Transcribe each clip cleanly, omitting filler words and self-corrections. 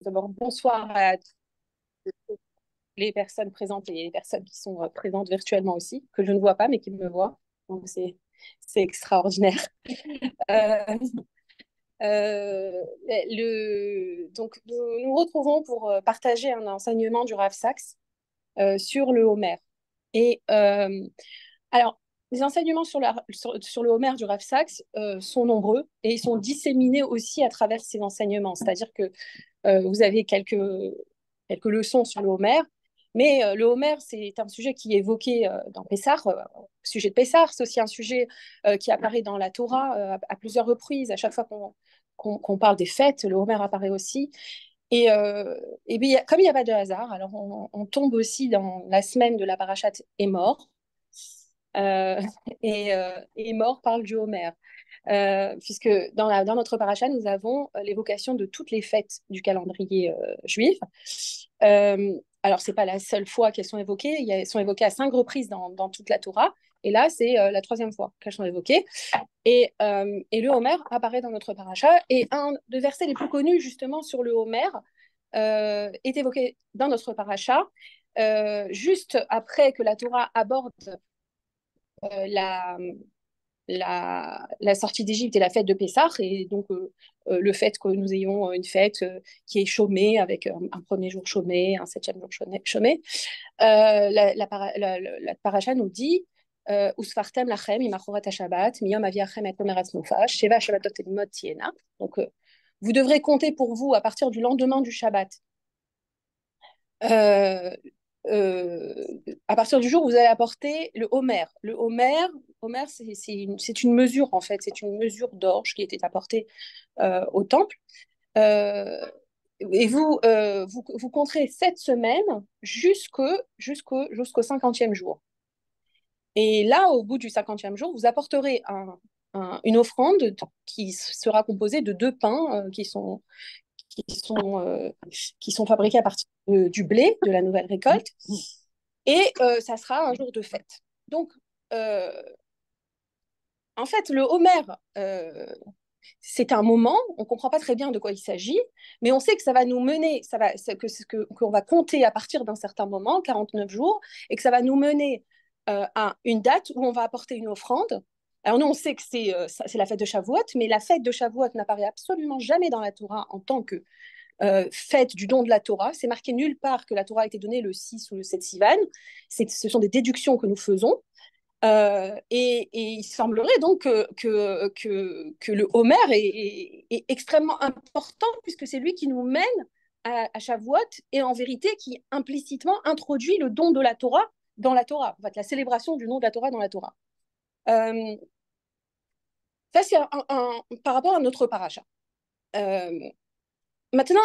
D'abord, bonsoir à toutes les personnes présentes et les personnes qui sont présentes virtuellement aussi, que je ne vois pas mais qui me voient. Donc, c'est extraordinaire. Euh, donc, nous nous retrouvons pour partager un enseignement du Rav Sachs sur le Homer. Et alors, les enseignements sur le Homer du Rav Sachs sont nombreux et ils sont disséminés aussi à travers ces enseignements. C'est-à-dire que vous avez quelques leçons sur le Homer, mais le Homer, c'est un sujet qui est évoqué dans Pessah, sujet de Pessah, c'est aussi un sujet qui apparaît dans la Torah à plusieurs reprises. À chaque fois qu'on parle des fêtes, le Homer apparaît aussi. Et, et bien, comme il n'y a pas de hasard, alors on tombe aussi dans la semaine de la parashat Emor. Euh, et Emor parle du Homer. Puisque dans notre paracha, nous avons l'évocation de toutes les fêtes du calendrier juif. Alors, ce n'est pas la seule fois qu'elles sont évoquées, elles sont évoquées à 5 reprises dans toute la Torah, et là, c'est la troisième fois qu'elles sont évoquées. Et le Homer apparaît dans notre paracha, et un des versets les plus connus, justement, sur le Homer est évoqué dans notre paracha, juste après que la Torah aborde la, la sortie d'Égypte et la fête de Pessah, et donc le fait que nous ayons une fête qui est chômée, avec un premier jour chômé, un septième jour chômé. La paracha nous dit Usfartem lachem imachorat Shabbat, miyom aviachem et omerat nufash, sheva shabbatot elimot tiena. Donc, vous devrez compter pour vous à partir du lendemain du Shabbat. Euh, euh, à partir du jour où vous allez apporter le homer. Homer c'est une mesure en fait, c'est une mesure d'orge qui était apportée au temple. Euh, et vous compterez 7 semaines jusqu'au 50e jour. Et là, au bout du 50e jour, vous apporterez une offrande qui sera composée de 2 pains qui sont, euh, qui sont fabriqués à partir du blé, de la nouvelle récolte, et ça sera un jour de fête. Donc, euh, en fait, le Homer, c'est un moment, on ne comprend pas très bien de quoi il s'agit, mais on sait que ça va nous mener, qu'on va compter à partir d'un certain moment, 49 jours, et que ça va nous mener à une date où on va apporter une offrande. Alors nous, on sait que c'est la fête de Shavuot, mais la fête de Shavuot n'apparaît absolument jamais dans la Torah en tant que fête du don de la Torah. C'est marqué nulle part que la Torah a été donnée le 6 ou le 7 Sivan. Ce sont des déductions que nous faisons. Et il semblerait donc que le Homer est extrêmement important puisque c'est lui qui nous mène à Shavuot et en vérité qui implicitement introduit le don de la Torah dans la Torah, en fait, la célébration du nom de la Torah dans la Torah. Euh, Ça, c'est par rapport à notre paracha. Euh, Maintenant,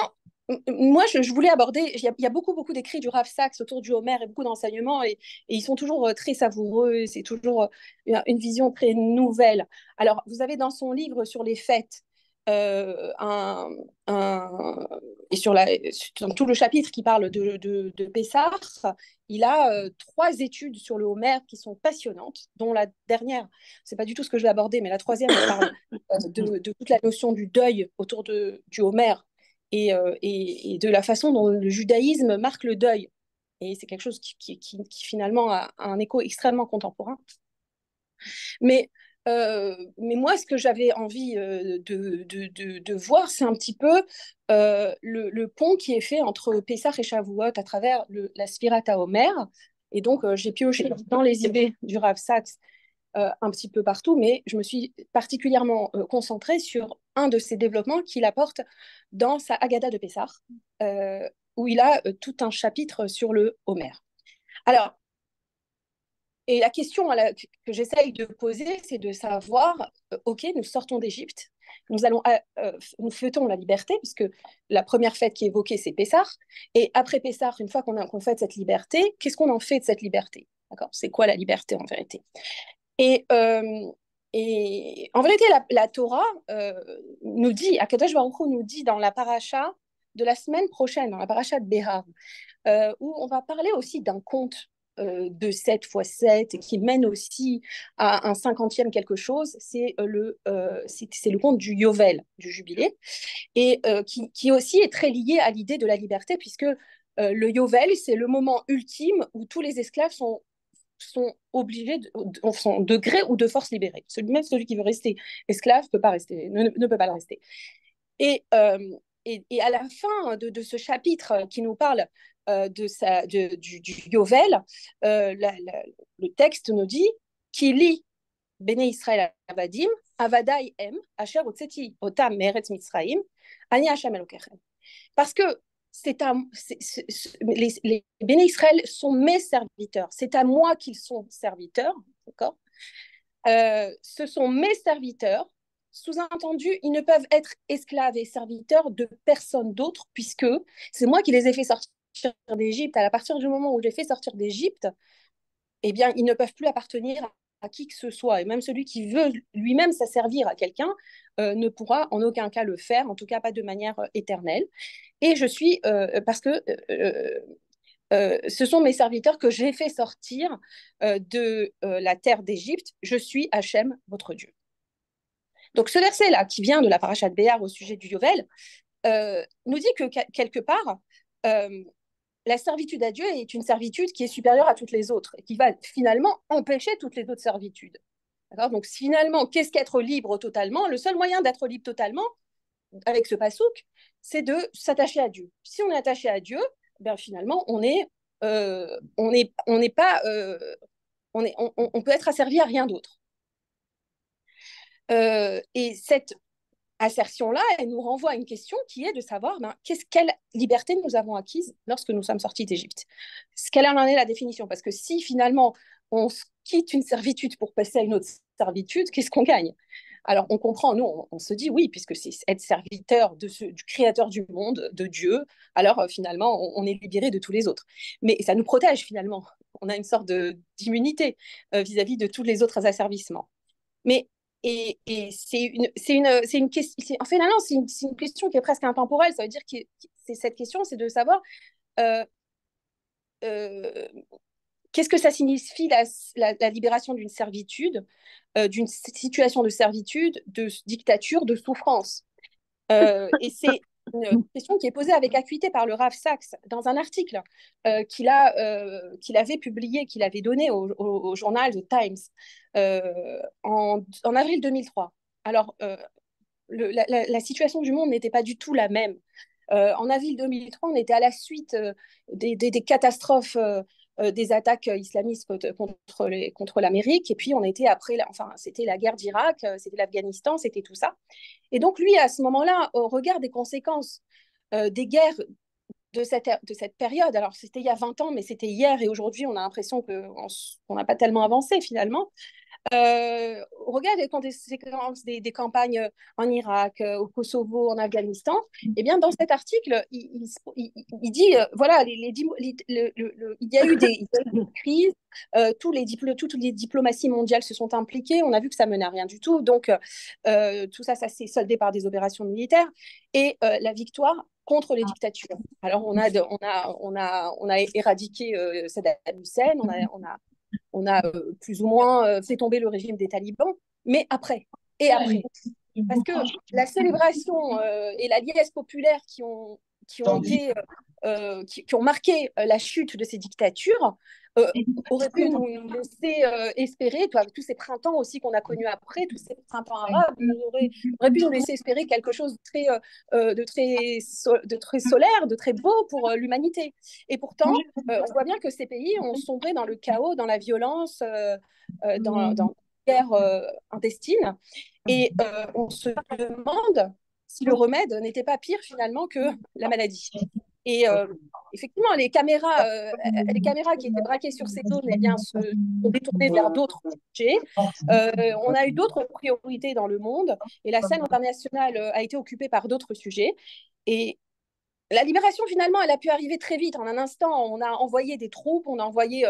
moi, je voulais aborder, il y a beaucoup, beaucoup d'écrits du Rav Sachs autour du Homer et beaucoup d'enseignements, et ils sont toujours très savoureux, c'est toujours une vision très nouvelle. Alors, vous avez dans son livre sur les fêtes, euh, un, un- et dans tout le chapitre qui parle de Pessah, il a 3 études sur le Homer qui sont passionnantes, dont la dernière, c'est pas du tout ce que je vais aborder, mais la troisième, elle parle de toute la notion du deuil autour du Homer et de la façon dont le judaïsme marque le deuil. Et c'est quelque chose qui finalement a un écho extrêmement contemporain. Mais moi, ce que j'avais envie de voir, c'est un petit peu le pont qui est fait entre Pessah et Shavuot à travers la Sphirata Omer. Et donc, j'ai pioché dans les idées du Rav Sachs un petit peu partout, mais je me suis particulièrement concentrée sur un de ces développements qu'il apporte dans sa Haggadah de Pessah, où il a tout un chapitre sur le Homer. Alors, et la question que j'essaye de poser, c'est de savoir, OK, nous sortons d'Égypte, nous fêtons la liberté, puisque la première fête qui est évoquée, c'est Pessah, et après Pessah, une fois qu'on fête cette liberté, qu'est-ce qu'on en fait de cette liberté? D'accord? C'est quoi la liberté en vérité? Et, euh, et en vérité, la Torah nous dit, Akadosh Baruch Hu nous dit dans la paracha de la semaine prochaine, dans la paracha de Behar, où on va parler aussi d'un conte. de 7 fois 7 et qui mène aussi à un cinquantième quelque chose, c'est le conte du Yovel, du jubilé, et qui aussi est très lié à l'idée de la liberté, puisque le Yovel, c'est le moment ultime où tous les esclaves sont obligés, sont de gré ou de force libérés. Même celui qui veut rester esclave peut pas rester, ne peut pas le rester. Et, et à la fin de ce chapitre qui nous parle du Yovel, le texte nous dit qui lit Béné Israël Avadim, Avadai Em, Asher Otseti Otam Meretz Mitzraim, Ani Hashem Elokechem. Parce que les Béné Israël sont mes serviteurs. C'est à moi qu'ils sont serviteurs. D'accord, ce sont mes serviteurs. Sous-entendu, ils ne peuvent être esclaves et serviteurs de personne d'autre, puisque c'est moi qui les ai fait sortir d'Égypte. À partir du moment où je les fait sortir d'Égypte, eh bien, ils ne peuvent plus appartenir à qui que ce soit. Et même celui qui veut lui-même s'asservir à quelqu'un ne pourra en aucun cas le faire, en tout cas pas de manière éternelle. Et je suis, parce que ce sont mes serviteurs que j'ai fait sortir de la terre d'Égypte. Je suis Hachem, votre Dieu. Donc ce verset-là, qui vient de la paracha de Béar au sujet du Yovel, nous dit que quelque part, la servitude à Dieu est une servitude qui est supérieure à toutes les autres et qui va finalement empêcher toutes les autres servitudes. Donc finalement, qu'est-ce qu'être libre totalement? Le seul moyen d'être libre totalement, avec ce pasouk, c'est de s'attacher à Dieu. Si on est attaché à Dieu, ben finalement, on n'est pas, on peut être asservi à rien d'autre. Et cette assertion-là, elle nous renvoie à une question qui est de savoir quelle liberté nous avons acquise lorsque nous sommes sortis d'Égypte. Quelle en est la définition? Parce que si finalement on quitte une servitude pour passer à une autre servitude, qu'est-ce qu'on gagne? Alors on comprend, nous on se dit oui, puisque c'est être serviteur du créateur du monde, de Dieu, alors finalement on est libéré de tous les autres. Mais ça nous protège finalement, on a une sorte d'immunité vis-à-vis de tous les autres asservissements. Mais c'est une question. En fait, non, c'est une question qui est presque intemporelle. Ça veut dire que cette question, c'est de savoir euh, euh, qu'est-ce que ça signifie la libération d'une servitude, d'une situation de servitude, de dictature, de souffrance. Et c'est une question qui est posée avec acuité par le Rav Sachs dans un article qu'il avait publié, qu'il avait donné au journal The Times en avril 2003. Alors, la situation du monde n'était pas du tout la même. En avril 2003, on était à la suite des catastrophes, des attaques islamistes contre l'Amérique. Et puis, on était après, enfin, c'était la guerre d'Irak, c'était l'Afghanistan, c'était tout ça. Et donc, lui, à ce moment-là, au regard des conséquences des guerres de cette période, alors c'était il y a 20 ans, mais c'était hier et aujourd'hui, on a l'impression qu'on n'a pas tellement avancé finalement. On regarde les conséquences des campagnes en Irak, au Kosovo, en Afghanistan. Eh bien, dans cet article, il dit voilà, il y a eu des crises, toutes les diplomaties mondiales se sont impliquées. On a vu que ça menait à rien du tout. Donc, tout ça, ça s'est soldé par des opérations militaires et la victoire contre les dictatures. Alors, on a éradiqué Saddam Hussein, on a plus ou moins fait tomber le régime des talibans, mais après, et après. Parce que la célébration et la liesse populaire qui ont marqué la chute de ces dictatures auraient pu nous laisser espérer, avec tous ces printemps aussi qu'on a connus après, tous ces printemps arabes, auraient pu nous laisser espérer quelque chose de très solaire, de très beau pour l'humanité. Et pourtant, on voit bien que ces pays ont sombré dans le chaos, dans la violence, dans la guerre intestine. Et on se demande si le remède n'était pas pire finalement que la maladie. Et effectivement, les caméras qui étaient braquées sur ces zones eh bien, sont détournées vers d'autres sujets. On a eu d'autres priorités dans le monde et la scène internationale a été occupée par d'autres sujets. Et la libération, finalement, elle a pu arriver très vite. En un instant, on a envoyé des troupes, on a envoyé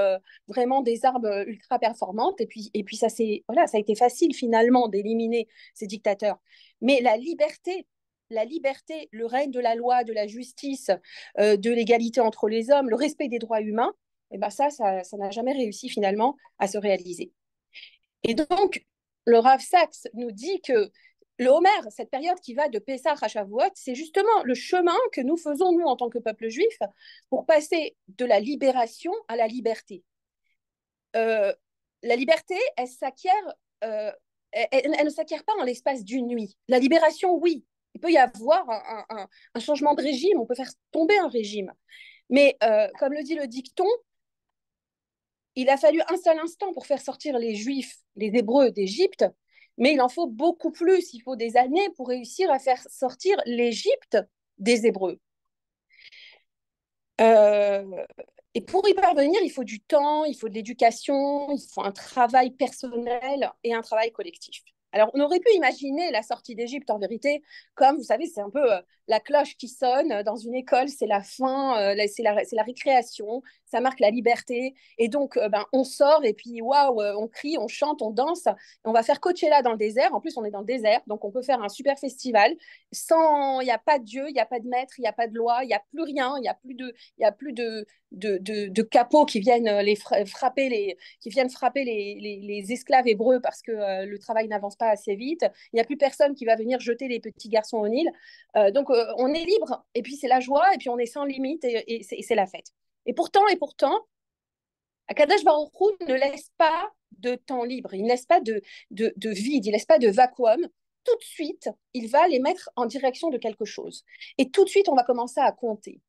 vraiment des armes ultra performantes. Et puis ça a été facile, finalement, d'éliminer ces dictateurs. Mais la liberté, le règne de la loi, de la justice, de l'égalité entre les hommes, le respect des droits humains, Et ben ça n'a jamais réussi finalement à se réaliser. Et donc, le Rav Sachs nous dit que le Homer, cette période qui va de Pessah à Shavuot, c'est justement le chemin que nous faisons, nous, en tant que peuple juif, pour passer de la libération à la liberté. Euh, la liberté, elle ne s'acquiert pas en l'espace d'une nuit. La libération, oui. Il peut y avoir un changement de régime, on peut faire tomber un régime. Mais comme le dit le dicton, il a fallu un seul instant pour faire sortir les Juifs, les Hébreux d'Égypte, mais il en faut beaucoup plus. Il faut des années pour réussir à faire sortir l'Égypte des Hébreux. Euh, et pour y parvenir, il faut du temps, il faut de l'éducation, il faut un travail personnel et un travail collectif. Alors, on aurait pu imaginer la sortie d'Égypte, en vérité, comme, vous savez, c'est un peu la cloche qui sonne dans une école, c'est la fin, c'est la récréation, ça marque la liberté. Et donc, ben, on sort et puis, waouh, on crie, on chante, on danse. Et on va faire Coachella dans le désert. En plus, on est dans le désert, donc on peut faire un super festival. Sans, il n'y a pas de Dieu, il n'y a pas de maître, il n'y a pas de loi, il n'y a plus rien, il y a plus de capots qui viennent frapper les esclaves hébreux parce que le travail n'avance pas assez vite. Il n'y a plus personne qui va venir jeter les petits garçons au Nil. Donc on est libre et puis c'est la joie et puis on est sans limite et c'est la fête. Et pourtant, Akadosh Baruch Hu ne laisse pas de temps libre, il ne laisse pas de vide, il ne laisse pas de vacuum. Tout de suite, il va les mettre en direction de quelque chose. Et tout de suite, on va commencer à compter.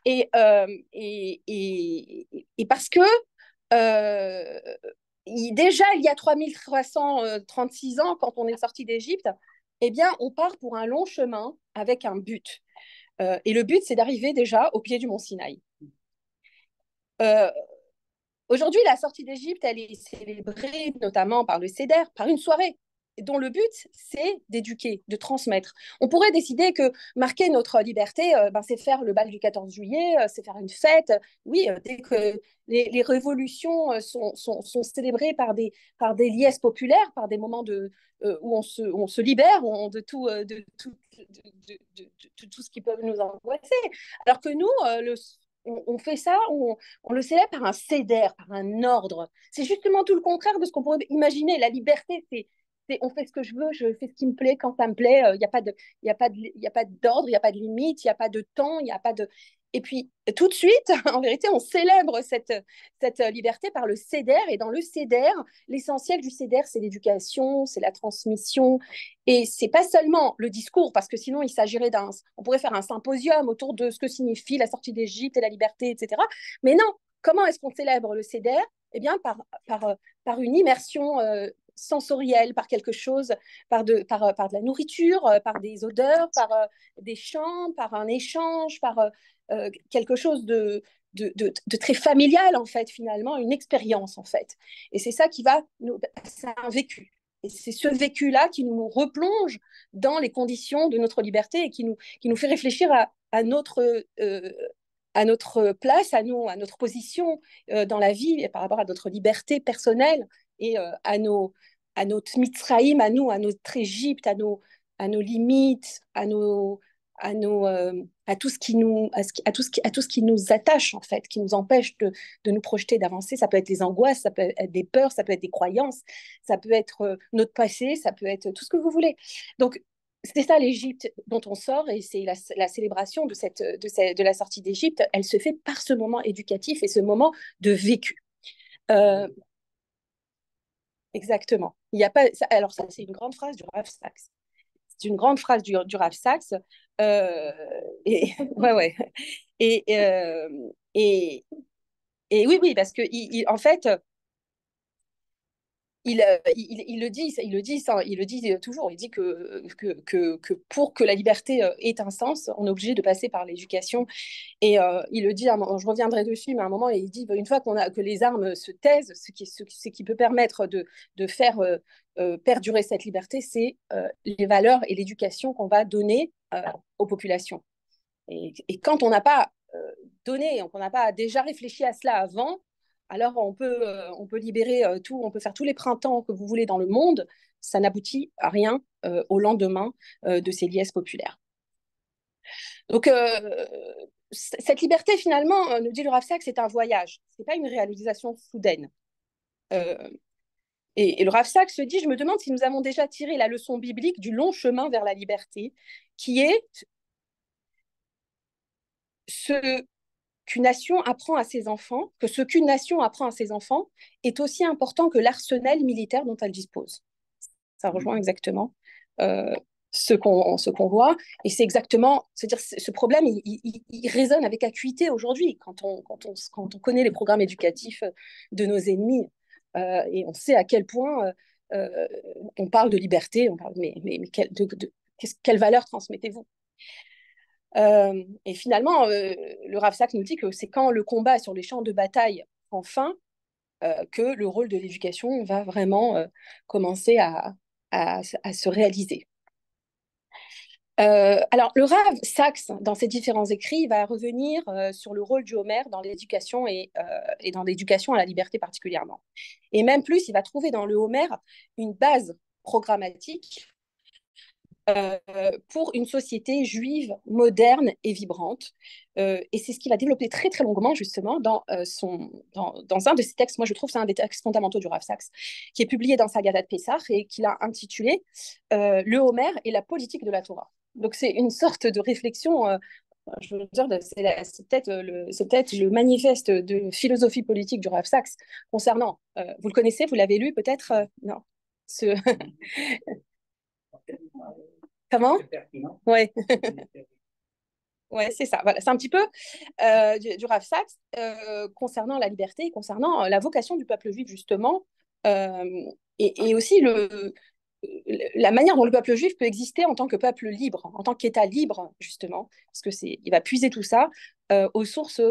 Et, euh, et parce que euh, déjà, il y a 3336 ans, quand on est sorti d'Égypte, eh bien, on part pour un long chemin avec un but. Et le but, c'est d'arriver déjà au pied du mont Sinaï. Euh, Aujourd'hui, la sortie d'Égypte, elle est célébrée notamment par le CEDER, par une soirée dont le but, c'est d'éduquer, de transmettre. On pourrait décider que marquer notre liberté, ben, c'est faire le bal du 14 juillet, c'est faire une fête. Oui, dès que les révolutions sont célébrées par des liesses populaires, par des moments où on se libère de tout ce qui peut nous angoisser. Alors que nous, on fait ça, on le célèbre par un cédère, par un ordre. C'est justement tout le contraire de ce qu'on pourrait imaginer. La liberté, on fait ce que je veux, je fais ce qui me plaît quand ça me plaît. Il n'y a pas de, y a pas de, y a pas d'ordre, il n'y a pas de limite, il n'y a pas de temps, il n'y a pas de. Et puis, tout de suite, en vérité, on célèbre cette liberté par le CEDER. Et dans le CEDER, l'essentiel du CEDER, c'est l'éducation, c'est la transmission. Et c'est pas seulement le discours, parce que sinon, il s'agirait on pourrait faire un symposium autour de ce que signifie la sortie d'Égypte et la liberté, etc. Mais non, comment est-ce qu'on célèbre le CEDER? Eh bien, par une immersion sensorielle, par quelque chose, par de la nourriture, par des odeurs, par des chants, par un échange, par quelque chose de très familial, en fait, finalement, une expérience, en fait. Et c'est ça qui va nous. C'est un vécu. Et c'est ce vécu-là qui nous replonge dans les conditions de notre liberté et qui nous fait réfléchir euh, à notre place, à nous, à notre position dans la vie et par rapport à notre liberté personnelle et à notre Mitzraïm, à nous, à notre Égypte, à nos limites, à tout ce qui nous, à tout ce qui nous attache en fait, qui nous empêche de nous projeter, d'avancer. Ça peut être les angoisses, ça peut être des peurs, ça peut être des croyances, ça peut être notre passé, ça peut être tout ce que vous voulez. Donc c'est ça l'Égypte dont on sort et c'est la célébration de la sortie d'Égypte. Elle se fait par ce moment éducatif et ce moment de vécu. Euh, Exactement. Il y a pas, alors ça, c'est une grande phrase du Rav Sachs. C'est une grande phrase du Rav Sachs. Euh, et, ouais, ouais. Et, euh, et, et oui, oui, parce que en fait, il le dit toujours. Il dit que pour que la liberté ait un sens, on est obligé de passer par l'éducation. Et il le dit, je reviendrai dessus, mais à un moment, il dit une fois que les armes se taisent, ce qui peut permettre de faire perdurer cette liberté, c'est les valeurs et l'éducation qu'on va donner aux populations. Et quand on n'a pas donné, qu'on n'a pas déjà réfléchi à cela avant, alors on peut libérer tout, on peut faire tous les printemps que vous voulez dans le monde, ça n'aboutit à rien au lendemain de ces liesses populaires. Donc, cette liberté, finalement, nous dit le Rav Saks, c'est un voyage. Ce n'est pas une réalisation soudaine. Euh, et le Rav Saks se dit, je me demande si nous avons déjà tiré la leçon biblique du long chemin vers la liberté, qui est ce qu'une nation apprend à ses enfants, que ce qu'une nation apprend à ses enfants est aussi important que l'arsenal militaire dont elle dispose. Ça rejoint exactement euh, ce qu'on voit. Et c'est exactement, c'est-à-dire ce problème, il résonne avec acuité aujourd'hui quand on connaît les programmes éducatifs de nos ennemis. Et on sait à quel point on parle de liberté, on parle, mais quelle valeur transmettez-vous? Et finalement, le Rav Saks nous dit que c'est quand le combat sur les champs de bataille prend fin que le rôle de l'éducation va vraiment commencer à se réaliser. Alors, le Rav Saks, dans ses différents écrits, va revenir sur le rôle du Homer dans l'éducation et dans l'éducation à la liberté particulièrement. Et même plus, il va trouver dans le Homer une base programmatique pour une société juive moderne et vibrante. Et c'est ce qu'il va développer très très longuement justement dans un de ses textes. Moi, je trouve que c'est un des textes fondamentaux du Rav Saks, qui est publié dans sa Haggadah de Pessah et qu'il a intitulé Le Homer et la politique de la Torah. Donc c'est une sorte de réflexion. Je veux dire, c'est peut-être le manifeste de philosophie politique du Rav Saks concernant. Vous le connaissez, vous l'avez lu peut-être non. Ce... Comment? Ouais. Ouais, c'est ça. Voilà. C'est un petit peu du Rav Saks concernant la liberté et concernant la vocation du peuple juif, justement, euh, et aussi la manière dont le peuple juif peut exister en tant que peuple libre, en tant qu'État libre, justement, parce que il va puiser tout ça aux sources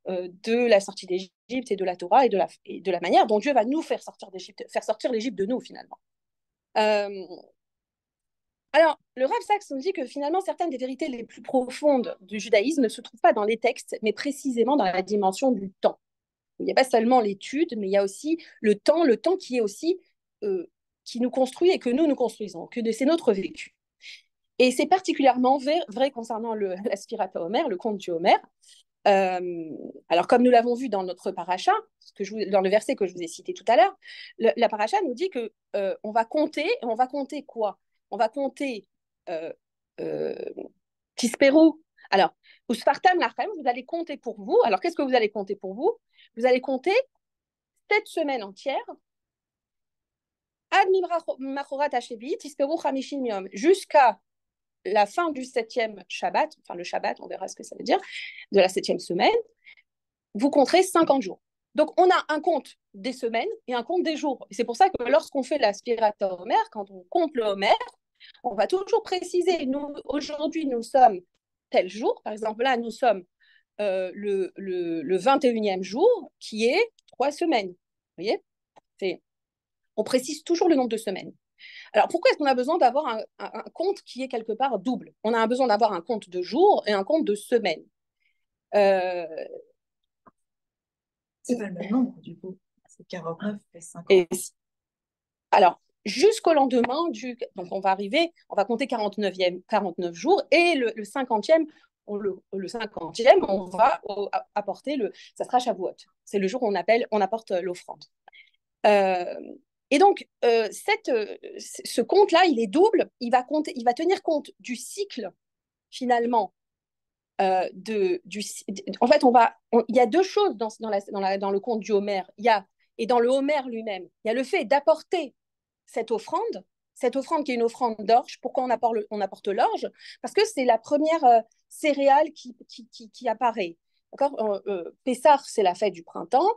de la sortie d'Égypte et de la Torah et de la manière dont Dieu va nous faire sortir d'Égypte, faire sortir l'Égypte de nous, finalement. Euh, alors, le Rav Saks nous dit que finalement, certaines des vérités les plus profondes du judaïsme ne se trouvent pas dans les textes, mais précisément dans la dimension du temps. Il n'y a pas seulement l'étude, mais il y a aussi le temps qui est aussi euh, qui nous construit et que nous construisons, que c'est notre vécu. Et c'est particulièrement vrai concernant l'aspirateur Homer, le conte du Homer. Alors, comme nous l'avons vu dans notre paracha, dans le verset que je vous ai cité tout à l'heure, la paracha nous dit que on va compter quoi? On va compter euh, euh, Tisperou. Alors, Uspartam Lachem, vous allez compter pour vous. Alors, qu'est-ce que vous allez compter pour vous? Vous allez compter 7 semaines entières, Ad Machorat Hashevi, Tisperou Chamishim Yom, jusqu'à la fin du 7e Shabbat, enfin le Shabbat, on verra ce que ça veut dire, de la 7e semaine, vous compterez 50 jours. Donc, on a un compte des semaines et un compte des jours. Et c'est pour ça que lorsqu'on fait l'aspirateur Homer, quand on compte le Homer, on va toujours préciser, nous, aujourd'hui, nous sommes tel jour. Par exemple, là, nous sommes le 21e jour, qui est 3 semaines. Vous voyez, on précise toujours le nombre de semaines. Alors, pourquoi est-ce qu'on a besoin d'avoir un compte qui est quelque part double? On a besoin d'avoir un compte de jours et un compte de semaines. Euh, C'est pas le même nombre, du coup. C'est 49 et 50. et, alors, jusqu'au lendemain donc on va compter 49 jours, et le 50e, le 50e, on va apporter ça sera Shavuot. C'est le jour où on apporte l'offrande. Euh, et donc, ce compte-là, il est double. Il va tenir compte du cycle, finalement, en fait, il y a deux choses dans le conte du Homer. Et dans le Homer lui-même, il y a le fait d'apporter cette offrande qui est une offrande d'orge. Pourquoi on apporte l'orge? Parce que c'est la première céréale qui apparaît. D'accord. Pessah, c'est la fête du printemps.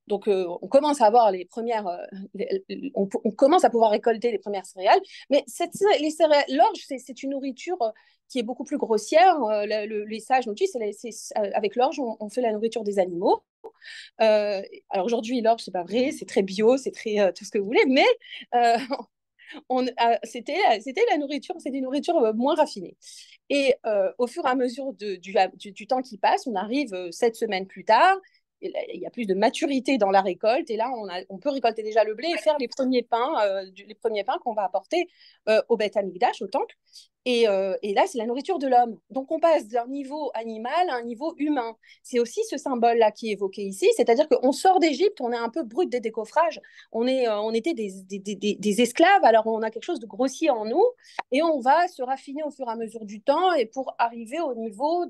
Donc, on commence à avoir on commence à pouvoir récolter les premières céréales. Mais l'orge, c'est une nourriture qui est beaucoup plus grossière. Les sages nous disent, avec l'orge, on fait la nourriture des animaux. Alors aujourd'hui, l'orge, c'est pas vrai, c'est très bio, c'est très tout ce que vous voulez, mais euh, c'était la nourriture, c'est des nourritures moins raffinées. Et au fur et à mesure du temps qui passe, on arrive 7 semaines plus tard, et il y a plus de maturité dans la récolte, et là, on peut récolter déjà le blé et faire les premiers pains qu'on va apporter au Beth Amikdash, au temple. Et là, c'est la nourriture de l'homme. Donc, on passe d'un niveau animal à un niveau humain. C'est aussi ce symbole-là qui est évoqué ici, c'est-à-dire qu'on sort d'Égypte, on est un peu brut des décoffrages, on était des esclaves, alors on a quelque chose de grossier en nous, et on va se raffiner au fur et à mesure du temps, et pour arriver au niveau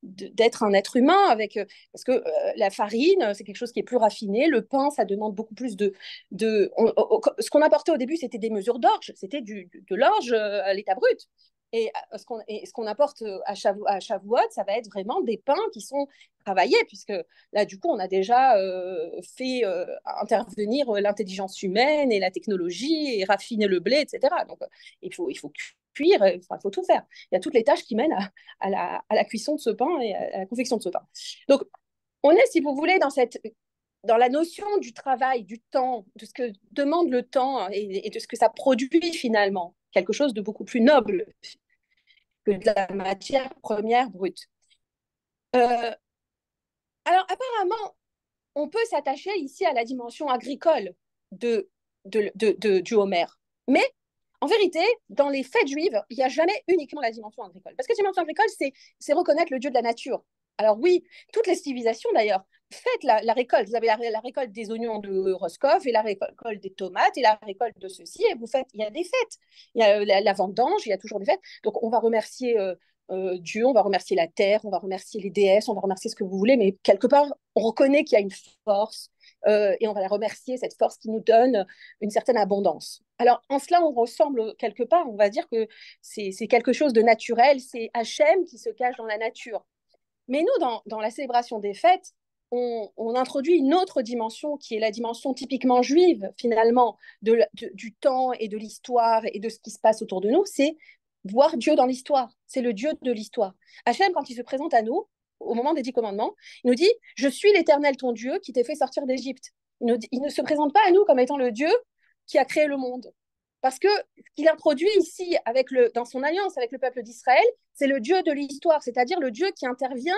d'être un être humain, parce que la farine, c'est quelque chose qui est plus raffiné, le pain, ça demande beaucoup plus ce qu'on apportait au début, c'était des mesures d'orge, c'était de l'orge à l'état brut. Ce qu'on apporte à Shavuot, ça va être vraiment des pains qui sont travaillés, puisque là, du coup, on a déjà fait intervenir l'intelligence humaine et la technologie et raffiner le blé, etc. Donc, il faut cuire, il faut tout faire. Il y a toutes les tâches qui mènent à la cuisson de ce pain et à la confection de ce pain. Donc, on est, si vous voulez, dans la notion du travail, du temps, de ce que demande le temps et de ce que ça produit finalement, quelque chose de beaucoup plus noble que de la matière première brute. Euh, alors apparemment, on peut s'attacher ici à la dimension agricole du Homère, mais en vérité, dans les fêtes juives, il n'y a jamais uniquement la dimension agricole. Parce que la dimension agricole, c'est reconnaître le dieu de la nature. Alors oui, toutes les civilisations d'ailleurs, faites la récolte. Vous avez la récolte des oignons de Roscoff et la récolte des tomates et la récolte de ceci. Et vous faites, il y a des fêtes. Il y a la vendange, il y a toujours des fêtes. Donc on va remercier Dieu, on va remercier la terre, on va remercier les déesses, on va remercier ce que vous voulez. Mais quelque part, on reconnaît qu'il y a une force et on va la remercier, cette force qui nous donne une certaine abondance. Alors, en cela, on ressemble quelque part, on va dire que c'est quelque chose de naturel, c'est Hachem qui se cache dans la nature. Mais nous, dans la célébration des fêtes, on introduit une autre dimension qui est la dimension typiquement juive, finalement, du temps et de l'histoire et de ce qui se passe autour de nous, c'est voir Dieu dans l'histoire. C'est le Dieu de l'histoire. Hachem, quand il se présente à nous, au moment des 10 commandements, il nous dit, je suis l'Éternel ton Dieu qui t'ai fait sortir d'Égypte. Il ne se présente pas à nous comme étant le Dieu qui a créé le monde. Parce que ce qu'il introduit ici dans son alliance avec le peuple d'Israël, c'est le Dieu de l'histoire, c'est-à-dire le Dieu qui intervient.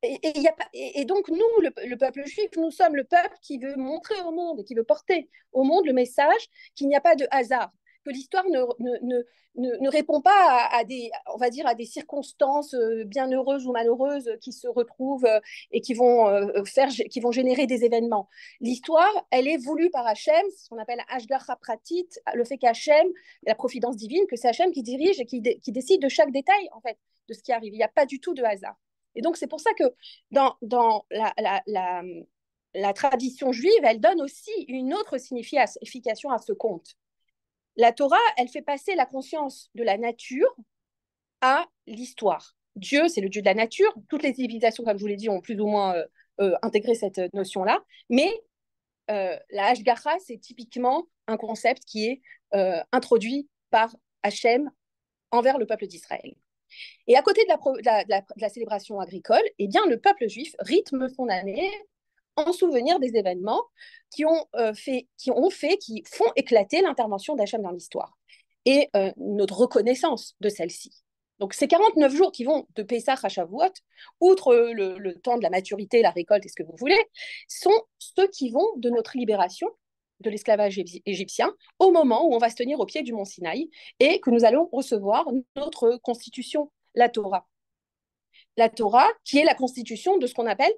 Et donc, nous, le peuple juif, nous sommes le peuple qui veut montrer au monde, qui veut porter au monde le message qu'il n'y a pas de hasard, que l'histoire ne répond pas on va dire, à des circonstances bien heureuses ou malheureuses qui se retrouvent et qui vont générer des événements. L'histoire, elle est voulue par Hachem, ce qu'on appelle Ashgacha Pratit, le fait qu'Hachem, la providence divine, que c'est Hachem qui dirige et qui décide de chaque détail, en fait, de ce qui arrive. Il n'y a pas du tout de hasard. Et donc, c'est pour ça que dans la tradition juive, elle donne aussi une autre signification à ce conte. La Torah, elle fait passer la conscience de la nature à l'histoire. Dieu, c'est le Dieu de la nature. Toutes les civilisations, comme je vous l'ai dit, ont plus ou moins intégré cette notion-là. Mais la Hashgacha, c'est typiquement un concept qui est introduit par Hachem envers le peuple d'Israël. Et à côté de la célébration agricole, eh bien, le peuple juif rythme son année en souvenir des événements qui font éclater l'intervention d'Hachem dans l'histoire et notre reconnaissance de celle-ci. Donc, ces 49 jours qui vont de Pessah à Shavuot, outre le temps de la maturité, la récolte et ce que vous voulez, sont ceux qui vont de notre libération de l'esclavage égyptien au moment où on va se tenir au pied du mont Sinaï et que nous allons recevoir notre constitution, la Torah. La Torah, qui est la constitution de ce qu'on appelle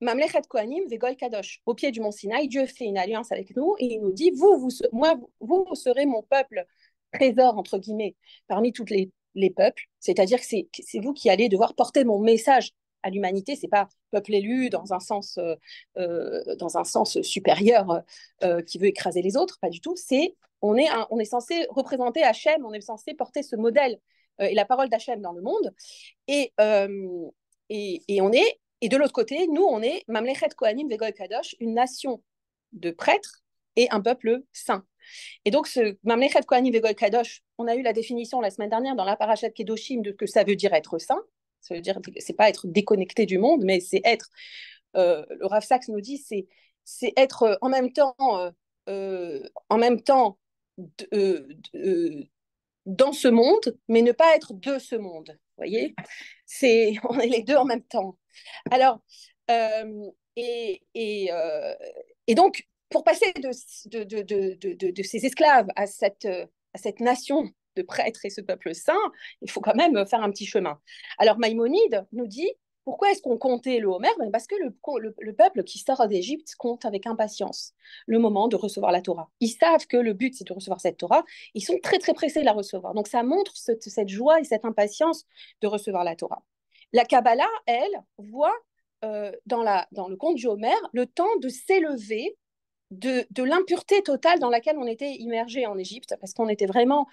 Mamlechet Kohanim Vegol Kadosh. Au pied du mont Sinaï, Dieu fait une alliance avec nous et il nous dit, vous serez mon peuple trésor, entre guillemets, parmi tous les peuples. C'est-à-dire que c'est vous qui allez devoir porter mon message à l'humanité. C'est pas peuple élu dans un sens supérieur qui veut écraser les autres, pas du tout. On est censé représenter Hachem, on est censé porter ce modèle et la parole d'Hachem dans le monde. Et, euh, et de l'autre côté, nous, on est Mamlechet Kohanim Vegol Kadosh, une nation de prêtres et un peuple saint. Et donc, ce Mamlechet Kohanim Vegol Kadosh, on a eu la définition la semaine dernière dans la parashat Kedoshim de ce que ça veut dire être saint. Ça veut dire, c'est pas être déconnecté du monde, mais c'est être, le Rav Sachs nous dit, c'est être en même temps dans ce monde, mais ne pas être de ce monde. Vous voyez, on est les deux en même temps. Alors, et donc, pour passer de ces esclaves à cette nation de prêtres et ce peuple saint, il faut quand même faire un petit chemin. Alors Maïmonide nous dit, pourquoi est-ce qu'on comptait le Homer? Parce que le peuple qui sort d'Égypte compte avec impatience le moment de recevoir la Torah. Ils savent que le but, c'est de recevoir cette Torah. Ils sont très, très pressés de la recevoir. Donc, ça montre cette joie et cette impatience de recevoir la Torah. La Kabbalah, elle, voit dans le conte du Homer le temps de s'élever de l'impureté totale dans laquelle on était immergé en Égypte, parce qu'on était vraiment,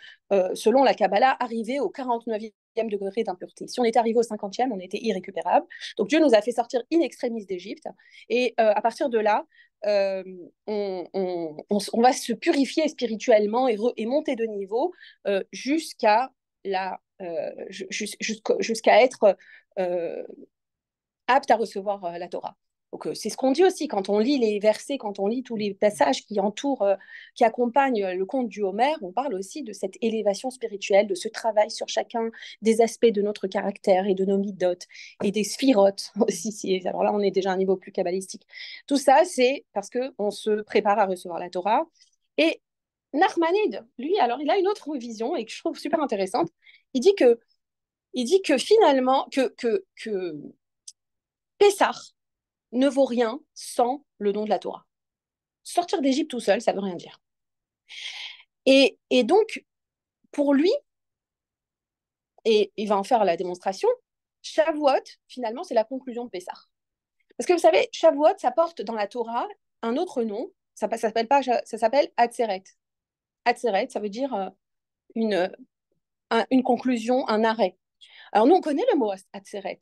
selon la Kabbalah, arrivé au 49e degré d'impureté. Si on était arrivé au 50e, on était irrécupérable. Donc Dieu nous a fait sortir in extremis d'Égypte, et à partir de là, euh, on va se purifier spirituellement et monter de niveau jusqu'à être apte à recevoir la Torah. Donc, c'est ce qu'on dit aussi quand on lit les versets, quand on lit tous les passages qui entourent, qui accompagnent le conte du Homère, on parle aussi de cette élévation spirituelle, de ce travail sur chacun des aspects de notre caractère et de nos midotes et des sphirotes aussi. Alors là, on est déjà à un niveau plus kabbalistique. Tout ça, c'est parce qu'on se prépare à recevoir la Torah. Et Nachmanide, lui, alors il a une autre vision et que je trouve super intéressante. Il dit que, il dit que finalement, que Pessah ne vaut rien sans le don de la Torah. Sortir d'Égypte tout seul, ça ne veut rien dire. Et donc, pour lui, et il va en faire la démonstration, Shavuot, finalement, c'est la conclusion de Pessah. Parce que vous savez, Shavuot, ça porte dans la Torah un autre nom, ça s'appelle pas, ça s'appelle Atzeret. Atzeret, ça veut dire une, une conclusion, un arrêt. Alors nous, on connaît le mot Atzeret.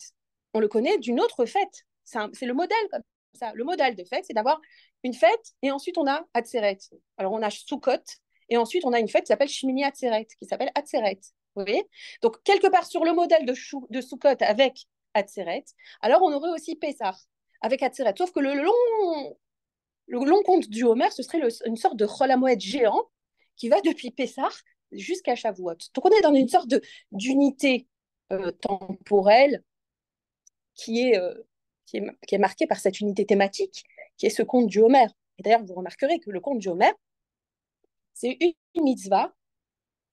On le connaît d'une autre fête. C'est le modèle comme ça. Le modèle de fête, c'est d'avoir une fête et ensuite on a Atzeret. Alors on a Sukkot et ensuite on a une fête qui s'appelle Shmini Atzeret, qui s'appelle Atzeret. Vous voyez? Donc quelque part sur le modèle de Sukkot avec Atzeret, alors on aurait aussi Pessah avec Atzeret. Sauf que le long conte du Homer, ce serait une sorte de Chol HaMoed géant qui va depuis Pessah jusqu'à Shavuot. Donc on est dans une sorte d'unité temporelle qui est, euh, qui est marquée par cette unité thématique, qui est ce conte du Homer. Et d'ailleurs, vous remarquerez que le conte du Homer, c'est une mitzvah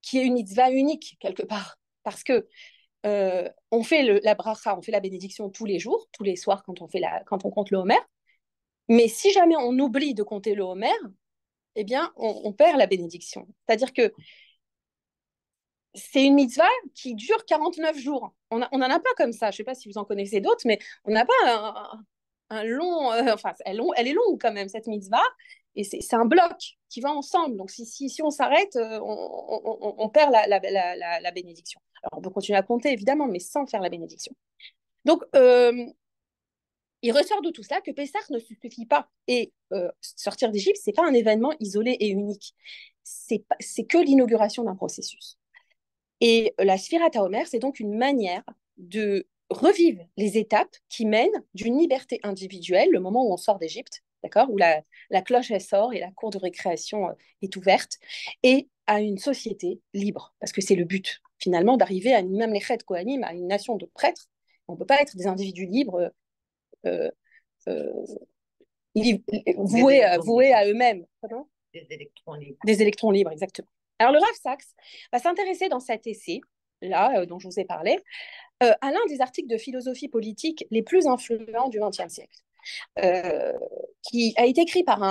qui est une mitzvah unique, quelque part. Parce que on fait la bracha, on fait la bénédiction tous les jours, tous les soirs quand on compte le Homer. Mais si jamais on oublie de compter le Homer, eh bien, on perd la bénédiction. C'est-à-dire que c'est une mitzvah qui dure 49 jours. On n'en a pas comme ça. Je ne sais pas si vous en connaissez d'autres, mais on n'a pas un long. Enfin, elle est longue quand même, cette mitzvah. Et c'est un bloc qui va ensemble. Donc, si on s'arrête, on perd la bénédiction. Alors, on peut continuer à compter, évidemment, mais sans faire la bénédiction. Donc, il ressort de tout cela que Pessah ne suffit pas. Et sortir d'Égypte, ce n'est pas un événement isolé et unique. C'est que l'inauguration d'un processus. Et la Sfirat HaOmer, c'est donc une manière de revivre les étapes qui mènent d'une liberté individuelle, le moment où on sort d'Égypte, d'accord, où la cloche elle sort et la cour de récréation est ouverte, et à une société libre, parce que c'est le but finalement d'arriver à une Mamlechet Kohanim, à une nation de prêtres. On ne peut pas être des individus libres, euh, euh, voués à eux-mêmes. Pardon. Des électrons libres. Des électrons libres, exactement. Alors, le Rav Sachs va s'intéresser dans cet essai, là, dont je vous ai parlé, à l'un des articles de philosophie politique les plus influents du XXe siècle, qui a été écrit par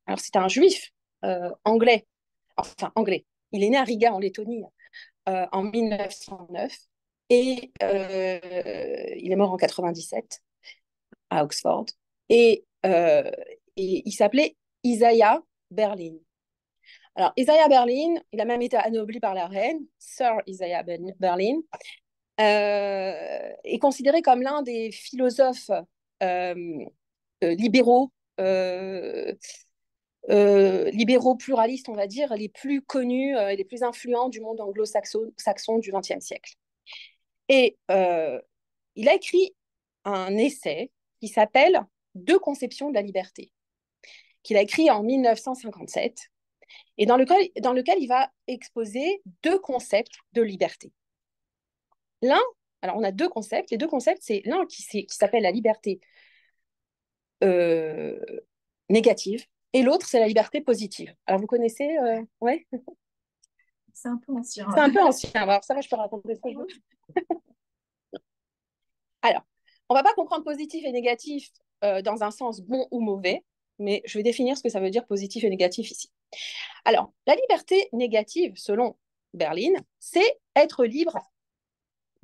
alors c'était un juif anglais, enfin anglais. Il est né à Riga, en Lettonie, en 1909, et il est mort en 97 à Oxford. Et, et il s'appelait Isaiah Berlin. Alors, Isaiah Berlin, il a même été anobli par la reine, Sir Isaiah Berlin, est considéré comme l'un des philosophes euh, libéraux, libéraux pluralistes, on va dire, les plus connus et les plus influents du monde anglo-saxon du XXe siècle. Et il a écrit un essai qui s'appelle Deux conceptions de la liberté, qu'il a écrit en 1957 et dans lequel il va exposer deux concepts de liberté. L'un, alors on a deux concepts, les deux concepts, c'est l'un qui s'appelle la liberté euh, négative et l'autre, c'est la liberté positive. Alors vous connaissez, ouais. C'est un peu ancien. C'est un peu ancien. Alors, ça va, je peux raconter ce que je veux. Alors, on ne va pas comprendre positif et négatif dans un sens bon ou mauvais, mais je vais définir ce que ça veut dire positif et négatif ici. Alors, la liberté négative, selon Berlin, c'est être libre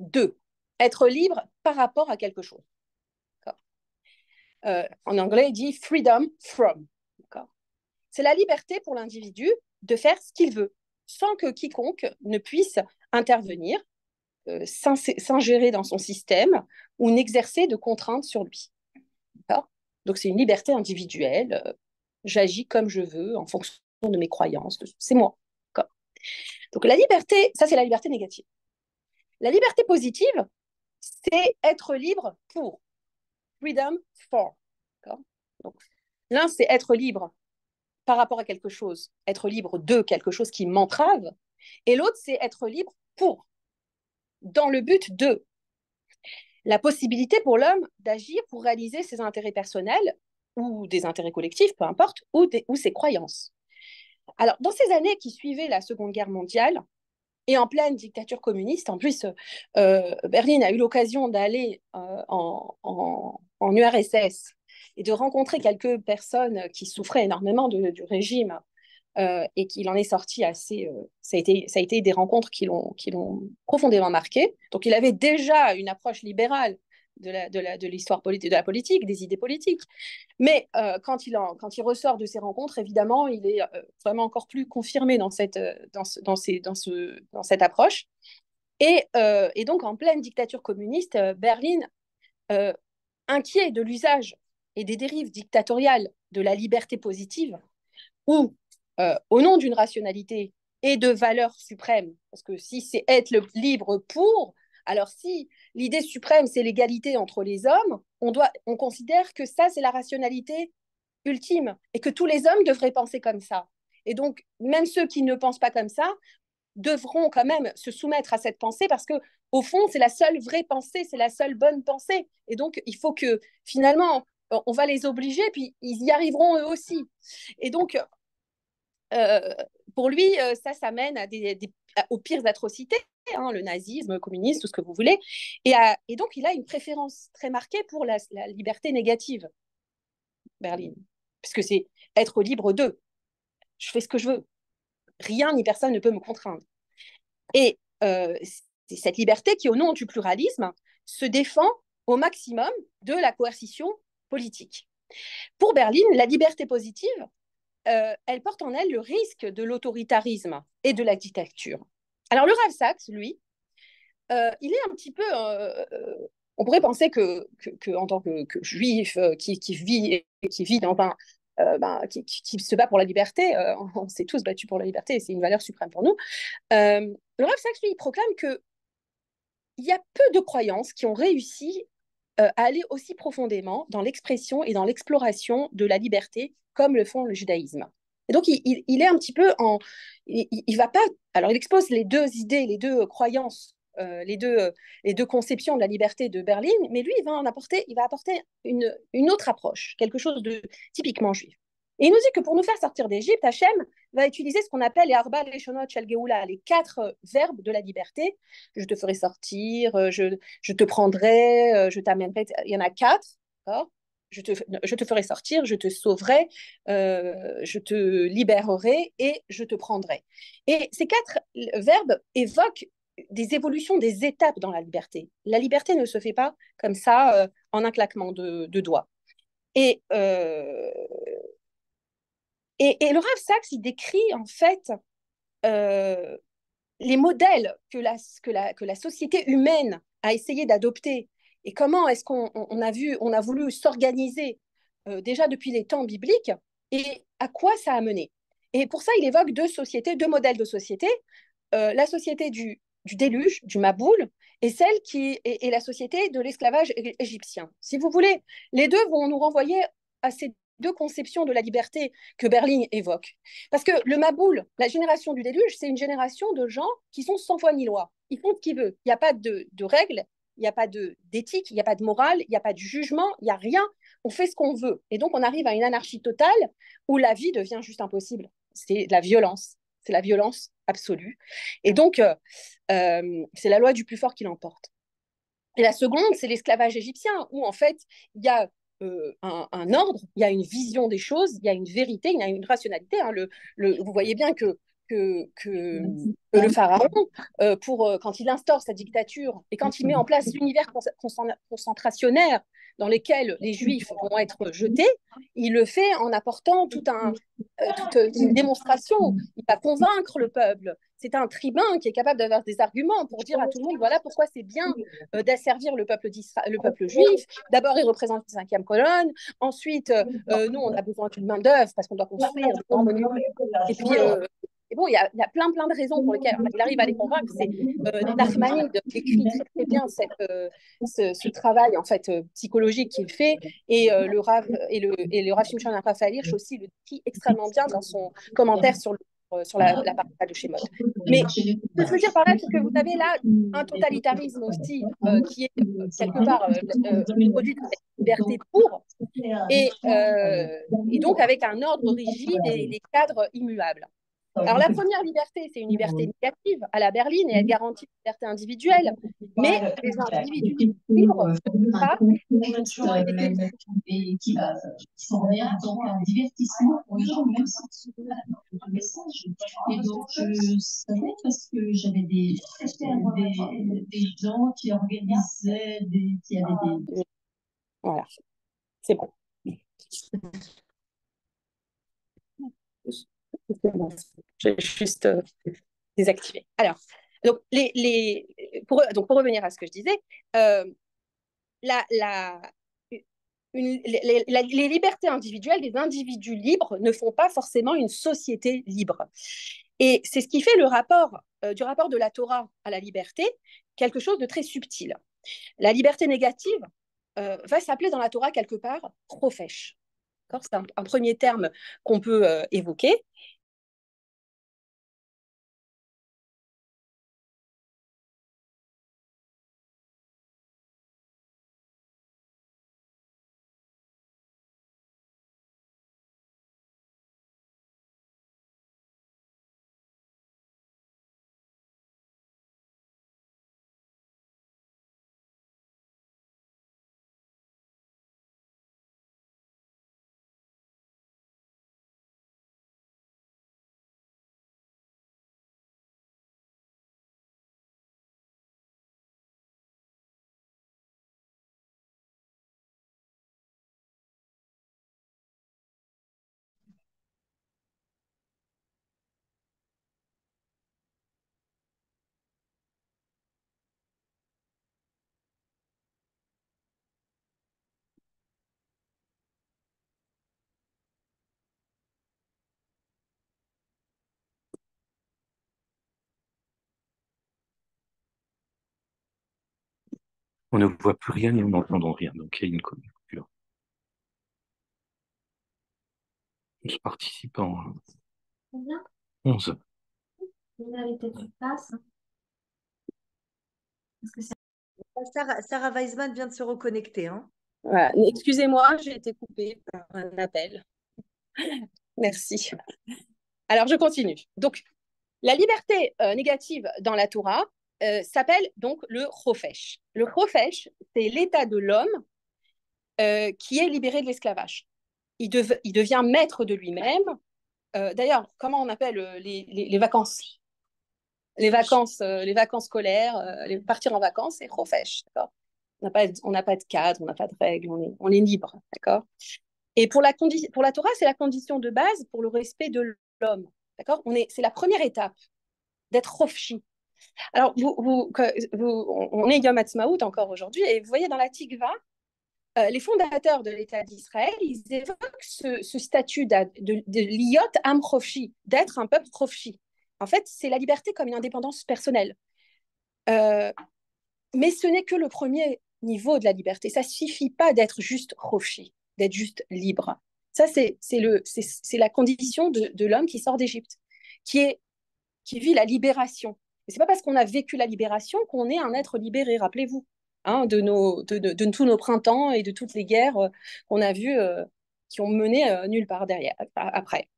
de, être libre par rapport à quelque chose. En anglais, il dit freedom from. C'est la liberté pour l'individu de faire ce qu'il veut, sans que quiconque ne puisse intervenir, s'ingérer dans son système ou n'exercer de contraintes sur lui. Donc, c'est une liberté individuelle. J'agis comme je veux, en fonction de mes croyances. C'est moi. Donc, la liberté, ça, c'est la liberté négative. La liberté positive, c'est être libre pour. Freedom for. Donc, l'un, c'est être libre par rapport à quelque chose, être libre de quelque chose qui m'entrave. Et l'autre, c'est être libre pour, dans le but de la possibilité pour l'homme d'agir pour réaliser ses intérêts personnels ou des intérêts collectifs, peu importe, ou ses croyances. Alors, dans ces années qui suivaient la Seconde Guerre mondiale, et en pleine dictature communiste, en plus, Berlin a eu l'occasion d'aller en URSS et de rencontrer quelques personnes qui souffraient énormément du régime et qu'il en est sorti assez. Ça a été des rencontres qui l'ont profondément marqué. Donc, il avait déjà une approche libérale de l'histoire politique, de la politique, des idées politiques. Mais quand il ressort de ces rencontres, évidemment, il est vraiment encore plus confirmé dans cette approche. Et donc, en pleine dictature communiste, Berlin, euh, inquiet de l'usage et des dérives dictatoriales de la liberté positive, où, au nom d'une rationalité et de valeurs suprêmes, parce que si c'est être libre pour, alors si l'idée suprême, c'est l'égalité entre les hommes, on considère que ça, c'est la rationalité ultime et que tous les hommes devraient penser comme ça. Et donc, même ceux qui ne pensent pas comme ça devront quand même se soumettre à cette pensée parce que, au fond, c'est la seule vraie pensée, c'est la seule bonne pensée. Et donc, il faut que finalement, on va les obliger, puis ils y arriveront eux aussi. Et donc, euh, pour lui, ça mène aux pires atrocités, hein, le nazisme, le communisme, tout ce que vous voulez. Et donc, il a une préférence très marquée pour la liberté négative, Berlin, puisque c'est être libre d'eux. Je fais ce que je veux. Rien ni personne ne peut me contraindre. Et c'est cette liberté qui, au nom du pluralisme, se défend au maximum de la coercition politique. Pour Berlin, la liberté positive, elle porte en elle le risque de l'autoritarisme et de la dictature. Alors le Rav Sachs, lui, il est un petit peu... on pourrait penser que en tant que juif qui vit dans un... qui se bat pour la liberté, on s'est tous battus pour la liberté, c'est une valeur suprême pour nous. Le Rav Sachs, lui, il proclame qu'il y a peu de croyances qui ont réussi à aller aussi profondément dans l'expression et dans l'exploration de la liberté comme le font le judaïsme. Et donc, il est un petit peu en... Il va pas... Alors, il expose les deux idées, les deux croyances, les deux conceptions de la liberté de Berlin, mais lui, il va apporter une autre approche, quelque chose de typiquement juif. Et il nous dit que pour nous faire sortir d'Égypte, Hachem va utiliser ce qu'on appelle les Arba Leshonot Shel Geoula, les quatre verbes de la liberté. Je te ferai sortir, je te prendrai, je t'amènerai. Il y en a quatre, d'accord. Je te ferai sortir, je te sauverai, je te libérerai et je te prendrai. Et ces quatre verbes évoquent des évolutions, des étapes dans la liberté. La liberté ne se fait pas comme ça en un claquement de doigts. Et, euh, et le Rav Sachs, il décrit en fait euh, les modèles que la société humaine a essayé d'adopter et comment est-ce on a voulu s'organiser déjà depuis les temps bibliques et à quoi ça a mené. Et pour ça, il évoque deux sociétés, deux modèles de société, la société du déluge, du Maboul, et celle qui est la société de l'esclavage égyptien. Si vous voulez, les deux vont nous renvoyer à ces deux conceptions de la liberté que Berlin évoque. Parce que le Maboul, la génération du déluge, c'est une génération de gens qui sont sans foi ni loi. Ils font ce qu'ils veulent. Il n'y a pas de règles, il n'y a pas d'éthique, il n'y a pas de morale, il n'y a pas de jugement, il n'y a rien. On fait ce qu'on veut. Et donc, on arrive à une anarchie totale où la vie devient juste impossible. C'est de la violence. c'est la violence absolue. Et donc, c'est la loi du plus fort qui l'emporte. Et la seconde, c'est l'esclavage égyptien, où en fait, il y a un ordre, il y a une vision des choses, il y a une vérité, il y a une rationalité. Hein. Vous voyez bien que le pharaon, quand il instaure sa dictature et quand il met en place l'univers concentrationnaire dans lequel les Juifs vont être jetés, il le fait en apportant toute une démonstration. Il va convaincre le peuple. C'est un tribun qui est capable d'avoir des arguments pour dire à tout le monde, voilà pourquoi c'est bien d'asservir le peuple juif. D'abord, il représente la cinquième colonne. Ensuite, nous, on a besoin d'une main-d'œuvre parce qu'on doit construire des grands monuments. Et puis, et bon, il y a plein de raisons pour lesquelles il arrive à les convaincre. C'est Nachmanide écrit très bien ce travail en fait psychologique qu'il fait, et le Rav Shimshon Raphaël Hirsch aussi le dit extrêmement bien dans son commentaire sur la paracha de Shemot. Mais ce que je veux dire par là, c'est que vous avez là un totalitarisme aussi qui est quelque part le produit de cette liberté pour, et donc avec un ordre rigide et des cadres immuables. Alors la première liberté, c'est une liberté négative à la berline et elle garantit une liberté individuelle, mais les individus libres ne peuvent pas qui s'en vient donc un divertissement pour les gens, même sans un message. Et donc, je savais parce que j'avais des gens qui organisaient, qui avaient des... Voilà, c'est bon. Je vais juste désactiver. Alors, donc, pour revenir à ce que je disais, la, la, les libertés individuelles des individus libres ne font pas forcément une société libre. Et c'est ce qui fait du rapport de la Torah à la liberté quelque chose de très subtil. La liberté négative va s'appeler dans la Torah quelque part profesh. C'est un premier terme qu'on peut évoquer. On ne voit plus rien et on n'entend rien, donc il y a une coupure. 11 participants. Combien? 11. Vous avez peut-être une place. Sarah Weisman vient de se reconnecter. Hein. Voilà. Excusez-moi, j'ai été coupée par un appel. Merci. Alors, je continue. Donc, la liberté négative dans la Torah s'appelle donc le chofesh. Le chofesh, c'est l'état de l'homme qui est libéré de l'esclavage. Il devient maître de lui-même. D'ailleurs, comment on appelle les vacances? Les vacances scolaires, partir en vacances, c'est chofesh. D'accord. On n'a pas de cadre, on n'a pas de règles, on est libre. D'accord. Et pour la Torah, c'est la condition de base pour le respect de l'homme. D'accord. C'est la première étape d'être chofshi. Alors, on est Yom Ha'atzmaut encore aujourd'hui, et vous voyez dans la Tikva, les fondateurs de l'État d'Israël, ils évoquent ce statut de liot am chofshi, d'être un peuple chofshi. En fait, c'est la liberté comme une indépendance personnelle. Mais ce n'est que le premier niveau de la liberté. Ça ne suffit pas d'être juste chofshi, d'être juste libre. Ça, c'est la condition de l'homme qui sort d'Égypte, qui vit la libération. Et c'est pas parce qu'on a vécu la libération qu'on est un être libéré, rappelez-vous, hein, de tous nos printemps et de toutes les guerres qu'on a vues qui ont mené nulle part derrière, après.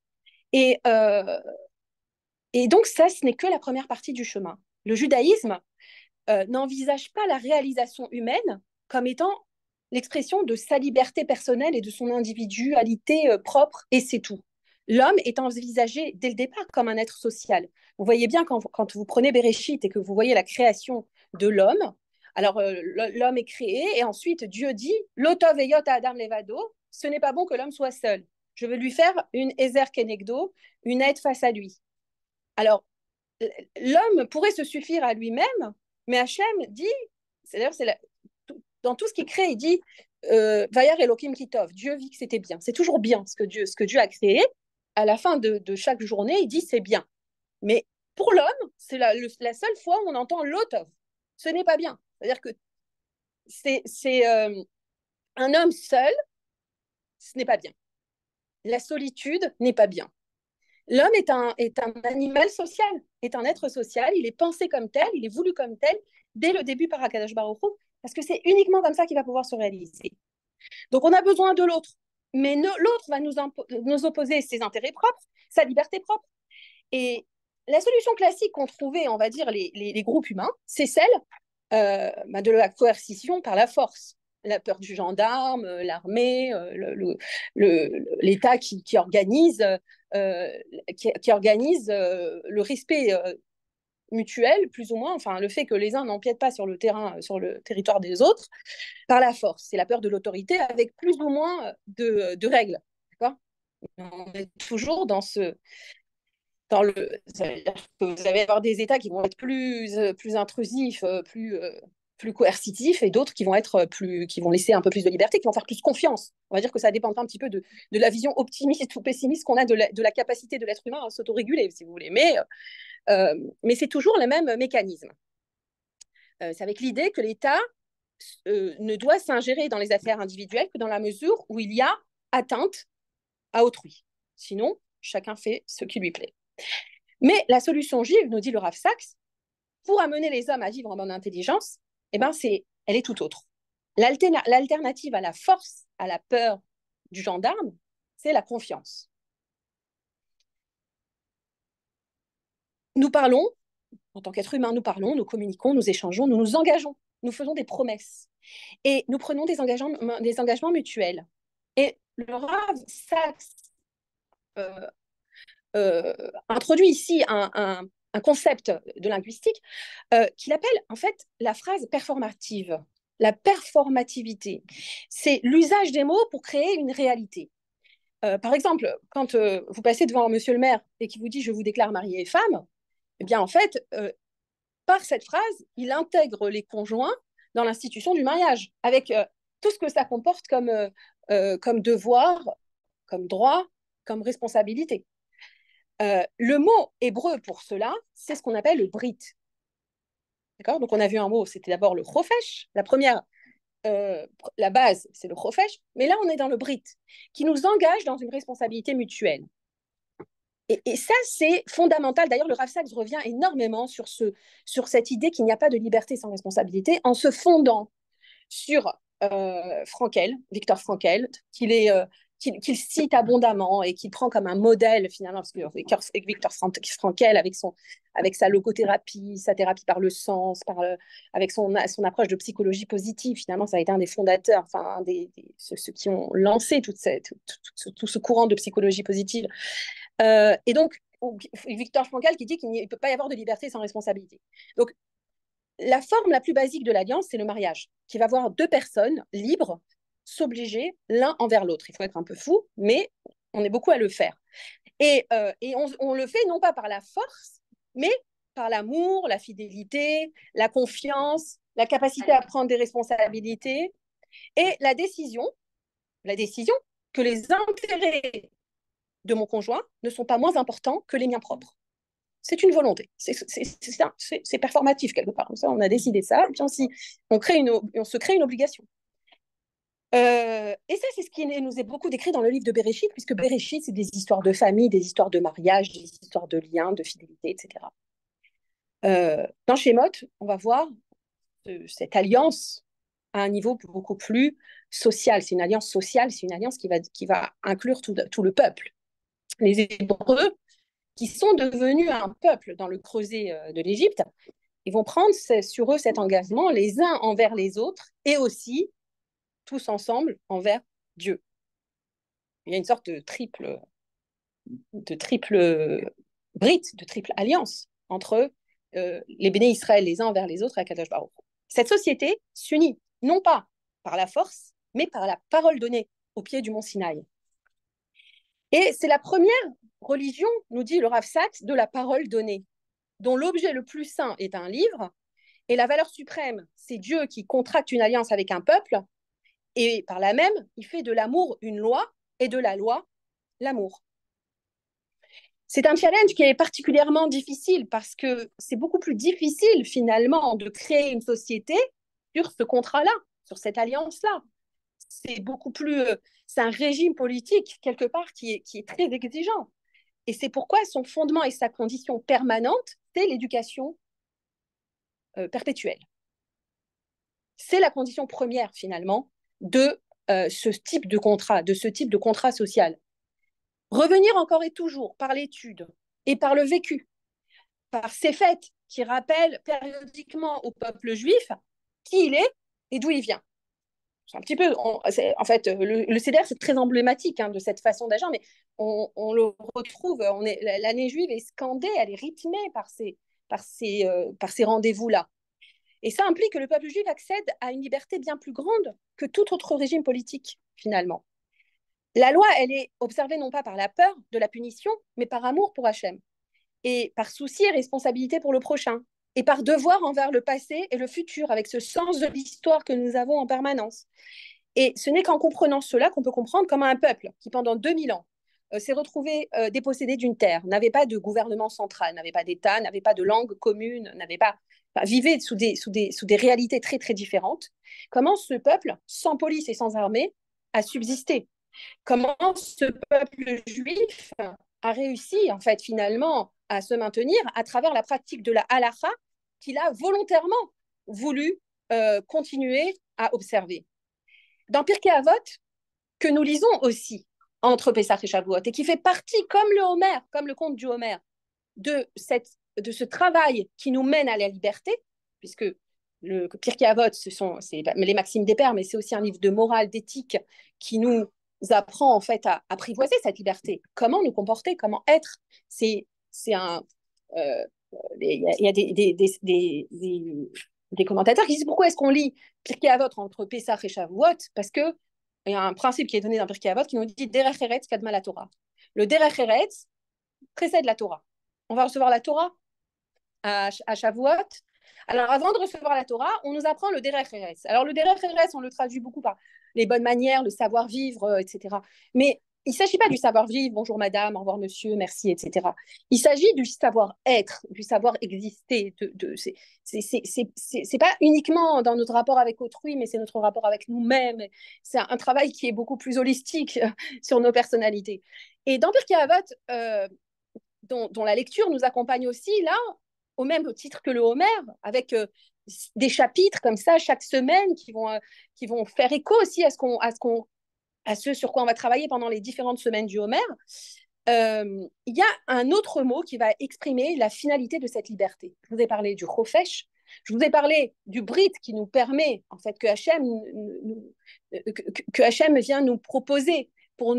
Et Et donc ça, ce n'est que la première partie du chemin. Le judaïsme n'envisage pas la réalisation humaine comme étant l'expression de sa liberté personnelle et de son individualité propre, et c'est tout. L'homme est envisagé dès le départ comme un être social. Vous voyez bien quand vous prenez Bereshit et que vous voyez la création de l'homme, alors l'homme est créé et ensuite Dieu dit Lotov eyot Adam levado, ce n'est pas bon que l'homme soit seul. Je veux lui faire une Ezer Kenegdo, une aide face à lui. Alors, l'homme pourrait se suffire à lui-même, mais Hachem dit, c'est-à-dire, dans tout ce qu'il crée, il dit Vayar Elohim Kitov, Dieu vit que c'était bien. C'est toujours bien ce que Dieu a créé. À la fin de chaque journée, il dit c'est bien. Mais pour l'homme, c'est la seule fois où on entend l'otov. Ce n'est pas bien. C'est-à-dire que c'est un homme seul, ce n'est pas bien. La solitude n'est pas bien. L'homme est un animal social, est un être social, il est pensé comme tel, il est voulu comme tel dès le début par Akadosh Baruch Hu, parce que c'est uniquement comme ça qu'il va pouvoir se réaliser. Donc on a besoin de l'autre, mais l'autre va nous opposer ses intérêts propres, sa liberté propre. Et la solution classique qu'ont trouvé, on va dire, les groupes humains, c'est celle de la coercition par la force. La peur du gendarme, l'armée, l'État qui organise, qui organise le respect mutuel, plus ou moins, enfin le fait que les uns n'empiètent pas sur le terrain, sur le territoire des autres, par la force. C'est la peur de l'autorité avec plus ou moins de règles. D'accord. On est toujours dans le, ça veut dire que vous allez avoir des États qui vont être plus intrusifs, plus coercitifs, et d'autres qui qui vont laisser un peu plus de liberté, qui vont faire plus confiance. On va dire que ça dépendra un petit peu de la vision optimiste ou pessimiste qu'on a de la capacité de l'être humain à s'autoréguler, si vous voulez. Mais c'est toujours le même mécanisme. C'est avec l'idée que l'État ne doit s'ingérer dans les affaires individuelles que dans la mesure où il y a atteinte à autrui. Sinon, chacun fait ce qui lui plaît. Mais la solution juive, nous dit le Rav Sachs, pour amener les hommes à vivre en bonne intelligence, elle est tout autre. L'alternative à la force, à la peur du gendarme, c'est la confiance. Nous parlons, en tant qu'être humain, nous parlons, nous communiquons, nous échangeons, nous nous engageons, nous faisons des promesses et nous prenons des engagements mutuels. Et le Rav Sachs introduit ici un concept de linguistique qu'il appelle en fait la phrase performative. La performativité, c'est l'usage des mots pour créer une réalité. Par exemple, quand vous passez devant monsieur le maire et qu'il vous dit « je vous déclare marié et femme », eh bien en fait, par cette phrase, il intègre les conjoints dans l'institution du mariage, avec tout ce que ça comporte comme devoir, comme droit, comme responsabilité. Le mot hébreu pour cela, c'est ce qu'on appelle le brit. D'accord. Donc on a vu un mot, c'était d'abord le chofesh. La base, c'est le chofesh, mais là on est dans le brit, qui nous engage dans une responsabilité mutuelle. Et ça, c'est fondamental. D'ailleurs, le Rav Sachs revient énormément sur cette idée qu'il n'y a pas de liberté sans responsabilité, en se fondant sur Victor Frankel, qu'il cite abondamment et qu'il prend comme un modèle finalement, parce que Victor Frankel, avec sa logothérapie, sa thérapie par le sens, avec son approche de psychologie positive, finalement, ça a été un des fondateurs, enfin, ceux qui ont lancé tout ce courant de psychologie positive. Et donc, Victor Frankl qui dit qu'il ne peut pas y avoir de liberté sans responsabilité. Donc, la forme la plus basique de l'alliance, c'est le mariage, qui va voir deux personnes libres s'obliger l'un envers l'autre. Il faut être un peu fou, mais on est beaucoup à le faire. Et on le fait non pas par la force, mais par l'amour, la fidélité, la confiance, la capacité à prendre des responsabilités et la décision que les intérêts de mon conjoint ne sont pas moins importants que les miens propres. C'est une volonté. C'est performatif quelque part. Ça, on a décidé ça. Et puis on se crée une obligation. Et ça, c'est ce qui nous est beaucoup décrit dans le livre de Bereshit, puisque Bereshit, c'est des histoires de famille, des histoires de mariage, des histoires de liens, de fidélité, etc. Dans Shemot, on va voir cette alliance à un niveau beaucoup plus social. C'est une alliance sociale, c'est une alliance qui va inclure tout le peuple. Les Hébreux, qui sont devenus un peuple dans le creuset de l'Égypte, ils vont prendre sur eux cet engagement les uns envers les autres et aussi tous ensemble envers Dieu. Il y a une sorte de triple brite, de triple alliance entre les béné Israël les uns envers les autres et Akadosh Baruch. Cette société s'unit non pas par la force, mais par la parole donnée au pied du mont Sinaï. Et c'est la première religion, nous dit le Rav Sachs, de la parole donnée, dont l'objet le plus saint est un livre, et la valeur suprême, c'est Dieu qui contracte une alliance avec un peuple, et par là même, il fait de l'amour une loi, et de la loi, l'amour. C'est un challenge qui est particulièrement difficile parce que c'est beaucoup plus difficile finalement de créer une société sur ce contrat-là, sur cette alliance-là. C'est beaucoup plus, c'est un régime politique quelque part qui est très exigeant. Et c'est pourquoi son fondement et sa condition permanente, c'est l'éducation perpétuelle. C'est la condition première finalement de ce type de contrat, de ce type de contrat social. Revenir encore et toujours par l'étude et par le vécu, par ces fêtes qui rappellent périodiquement au peuple juif qui il est et d'où il vient. C'est un petit peu, en fait, le CDR, c'est très emblématique de cette façon d'agir, mais on le retrouve, l'année juive est scandée, elle est rythmée par ces rendez-vous-là. Et ça implique que le peuple juif accède à une liberté bien plus grande que tout autre régime politique, finalement. La loi, elle est observée non pas par la peur de la punition, mais par amour pour Hachem, et par souci et responsabilité pour le prochain, et par devoir envers le passé et le futur, avec ce sens de l'histoire que nous avons en permanence. Et ce n'est qu'en comprenant cela qu'on peut comprendre comment un peuple qui, pendant 2000 ans, s'est retrouvé dépossédé d'une terre, n'avait pas de gouvernement central, n'avait pas d'État, n'avait pas de langue commune, vivait sous des réalités très, très différentes, comment ce peuple, sans police et sans armée, a subsisté. Comment ce peuple juif a réussi, en fait, finalement, à se maintenir à travers la pratique de la halakha qu'il a volontairement voulu continuer à observer. Dans Pirkei Avot, que nous lisons aussi entre Pessah et Shavuot, et qui fait partie, comme le Homer, comme le conte du Homer, de ce travail qui nous mène à la liberté, puisque le Pirkei Avot, c'est les maximes des pères, mais c'est aussi un livre de morale, d'éthique, qui nous apprend en fait à apprivoiser cette liberté. Comment nous comporter, comment être. C'est un... Il y a des commentateurs qui disent pourquoi est-ce qu'on lit Pirkei Avot entre Pessah et Shavuot, parce que il y a un principe qui est donné dans Pirkei Avot qui nous dit Derech Eretz kadma la Torah. Le Derech Eretz précède la Torah. On va recevoir la Torah à Shavuot. Alors, avant de recevoir la Torah, on nous apprend le Derech Eretz. Alors, le Derech Eretz, on le traduit beaucoup par les bonnes manières, le savoir-vivre, etc. Mais il ne s'agit pas du savoir-vivre, bonjour madame, au revoir monsieur, merci, etc. Il s'agit du savoir-être, du savoir-exister. C'est pas uniquement dans notre rapport avec autrui, mais c'est notre rapport avec nous-mêmes. C'est un travail qui est beaucoup plus holistique sur nos personnalités. Et dans Pirkei Avot, dont la lecture nous accompagne aussi, là, au même titre que le Homer, avec des chapitres comme ça chaque semaine qui vont faire écho aussi à ce sur quoi on va travailler pendant les différentes semaines du Homer. Il y a un autre mot qui va exprimer la finalité de cette liberté. Je vous ai parlé du chofesh, je vous ai parlé du brit qui nous permet, en fait, que Hachem vient nous proposer pour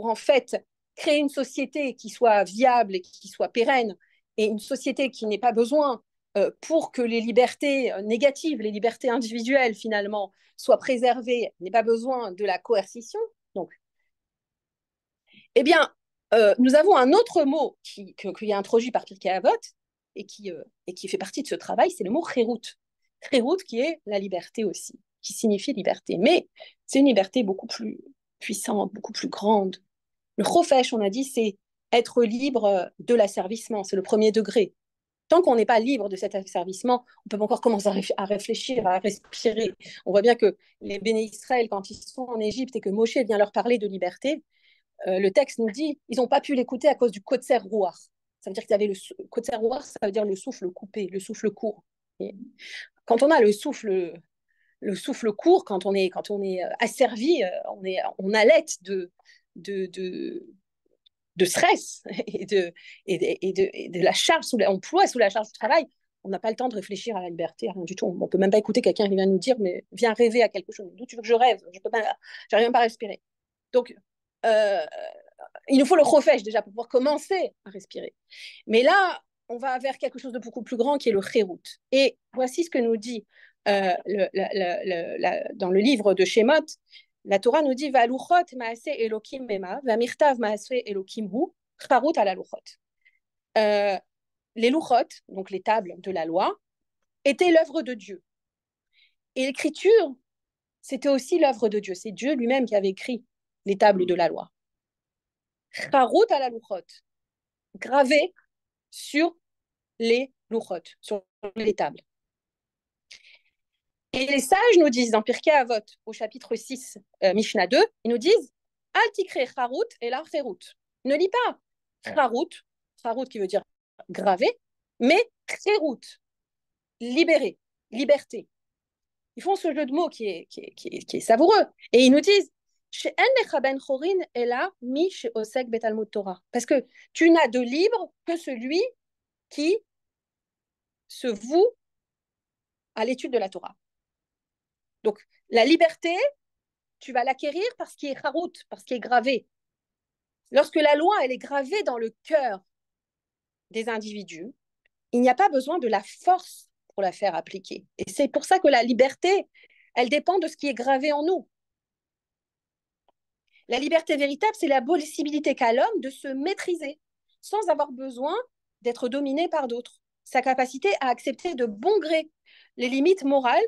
en fait créer une société qui soit viable et qui soit pérenne, et une société qui n'ait pas besoin pour que les libertés négatives, les libertés individuelles finalement, soient préservées, n'ait pas besoin de la coercition. Donc, eh bien, nous avons un autre mot qui est introduit par Pirkei Avot et qui fait partie de ce travail, c'est le mot chérout. Chérout qui est la liberté aussi, qui signifie liberté. Mais c'est une liberté beaucoup plus puissante, beaucoup plus grande. Le chofesh, on a dit, c'est être libre de l'asservissement, c'est le premier degré. Tant qu'on n'est pas libre de cet asservissement, on peut encore commencer à réfléchir, à respirer. On voit bien que les béné Israël, quand ils sont en Égypte et que Moshe vient leur parler de liberté, le texte nous dit ils n'ont pas pu l'écouter à cause du kotser rouar. Ça veut dire qu'ils avaient le kotser rouar, ça veut dire le souffle coupé, le souffle court. Et quand on a le souffle court, quand on est asservi, on halète de stress et de la charge, on ploie sous la charge du travail. On n'a pas le temps de réfléchir à la liberté, à rien du tout. On ne peut même pas écouter quelqu'un qui vient nous dire, mais viens rêver à quelque chose. D'où tu veux que je rêve? Je peux pas, j'arrive même pas à respirer. Donc, il nous faut le chofesh déjà pour pouvoir commencer à respirer. Mais là, on va vers quelque chose de beaucoup plus grand qui est le chérout. Et voici ce que nous dit dans le livre de Shemot. La Torah nous dit Valuchot maase Elokim mema, vamirtav maase Elokim hu, charut ala luchot. Les luchot, donc les tables de la loi, étaient l'œuvre de Dieu. Et l'écriture, c'était aussi l'œuvre de Dieu. C'est Dieu lui-même qui avait écrit les tables de la loi. Charut ala luchot, gravé sur les luchot, sur les tables. Et les sages nous disent dans Pirkei Avot, au chapitre 6, Mishnah 2, ils nous disent Al tikre charut et la cherut. Ne lis pas charut, charut qui veut dire gravé, mais cherut, libéré, liberté. Ils font ce jeu de mots qui est savoureux. Et ils nous disent parce que tu n'as de libre que celui qui se voue à l'étude de la Torah. Donc, la liberté, tu vas l'acquérir parce qu'il est charout, parce qu'il est gravé. Lorsque la loi, elle est gravée dans le cœur des individus, il n'y a pas besoin de la force pour la faire appliquer. Et c'est pour ça que la liberté, elle dépend de ce qui est gravé en nous. La liberté véritable, c'est la possibilité qu'a l'homme de se maîtriser sans avoir besoin d'être dominé par d'autres. Sa capacité à accepter de bon gré les limites morales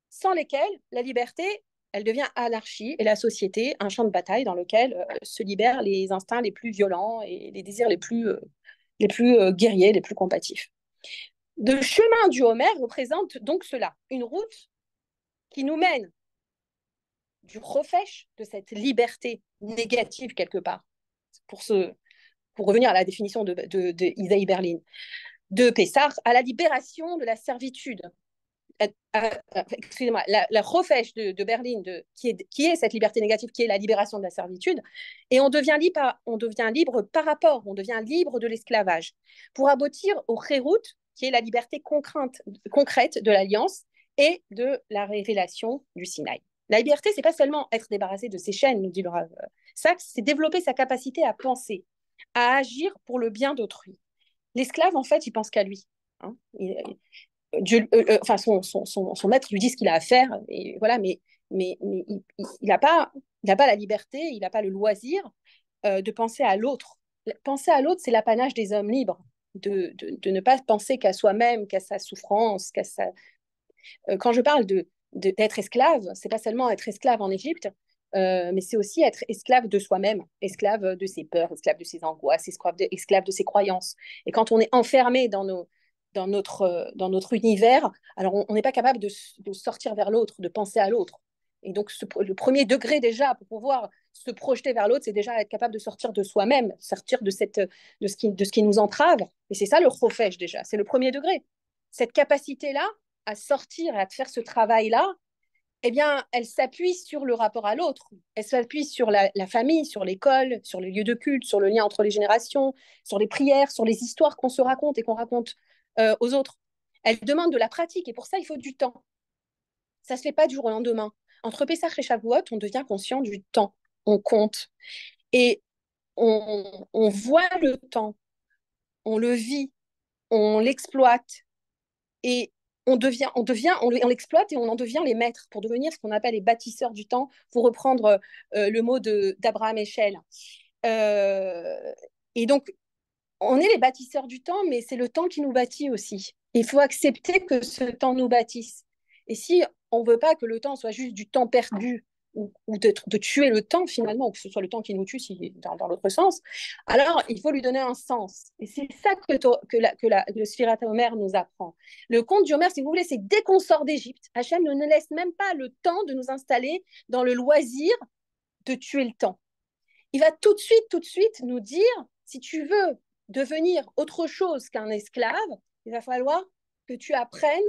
sans lesquelles la liberté, elle devient anarchie et la société, un champ de bataille dans lequel se libèrent les instincts les plus violents et les désirs les plus guerriers, les plus combatifs. Le chemin du Homer représente donc cela, une route qui nous mène du chofesh, de cette liberté négative quelque part, pour revenir à la définition de Isaïe Berlin, de Pessah, à la libération de la servitude. Excusez-moi, la chofesh de Berlin, qui est cette liberté négative, qui est la libération de la servitude, et on devient libre par rapport, on devient libre de l'esclavage, pour aboutir au chérout, qui est la liberté concrète de l'alliance et de la révélation du Sinaï. La liberté, c'est pas seulement être débarrassé de ses chaînes, nous dit le Rav Sachs, c'est développer sa capacité à penser, à agir pour le bien d'autrui. L'esclave, en fait, il pense qu'à lui. Hein. Dieu, enfin, son maître lui dit ce qu'il a à faire, et voilà, mais il n'a pas la liberté, il n'a pas le loisir de penser à l'autre. Penser à l'autre, c'est l'apanage des hommes libres, de ne pas penser qu'à soi-même, qu'à sa souffrance, qu'à sa... Quand je parle d'être esclave, c'est pas seulement être esclave en Égypte, mais c'est aussi être esclave de soi-même, esclave de ses peurs, esclave de ses angoisses, esclave de ses croyances. Et quand on est enfermé dans notre univers, alors on n'est pas capable de sortir vers l'autre, de penser à l'autre. Et donc, le premier degré déjà, pour pouvoir se projeter vers l'autre, c'est déjà être capable de sortir de soi-même, sortir de ce qui nous entrave. Et c'est ça le chofesh déjà, c'est le premier degré. Cette capacité-là à sortir et à faire ce travail-là, eh bien, elle s'appuie sur le rapport à l'autre. Elle s'appuie sur la famille, sur l'école, sur les lieux de culte, sur le lien entre les générations, sur les prières, sur les histoires qu'on se raconte et qu'on raconte aux autres. Elle demande de la pratique et pour ça, il faut du temps. Ça ne se fait pas du jour au lendemain. Entre Pessah et Shavuot, on devient conscient du temps. On compte. Et on voit le temps. On le vit. On l'exploite. Et on l'exploite et on en devient les maîtres pour devenir ce qu'on appelle les bâtisseurs du temps, pour reprendre le mot d'Abraham Eshel. Et donc, on est les bâtisseurs du temps, mais c'est le temps qui nous bâtit aussi. Il faut accepter que ce temps nous bâtisse. Et si on ne veut pas que le temps soit juste du temps perdu ou de tuer le temps finalement, ou que ce soit le temps qui nous tue dans l'autre sens, alors il faut lui donner un sens. Et c'est ça que le Sfirat Omer nous apprend. Le conte du Homer, si vous voulez, c'est dès qu'on sort d'Égypte, Hachem ne nous laisse même pas le temps de nous installer dans le loisir de tuer le temps. Il va tout de suite nous dire, si tu veux devenir autre chose qu'un esclave, il va falloir que tu apprennes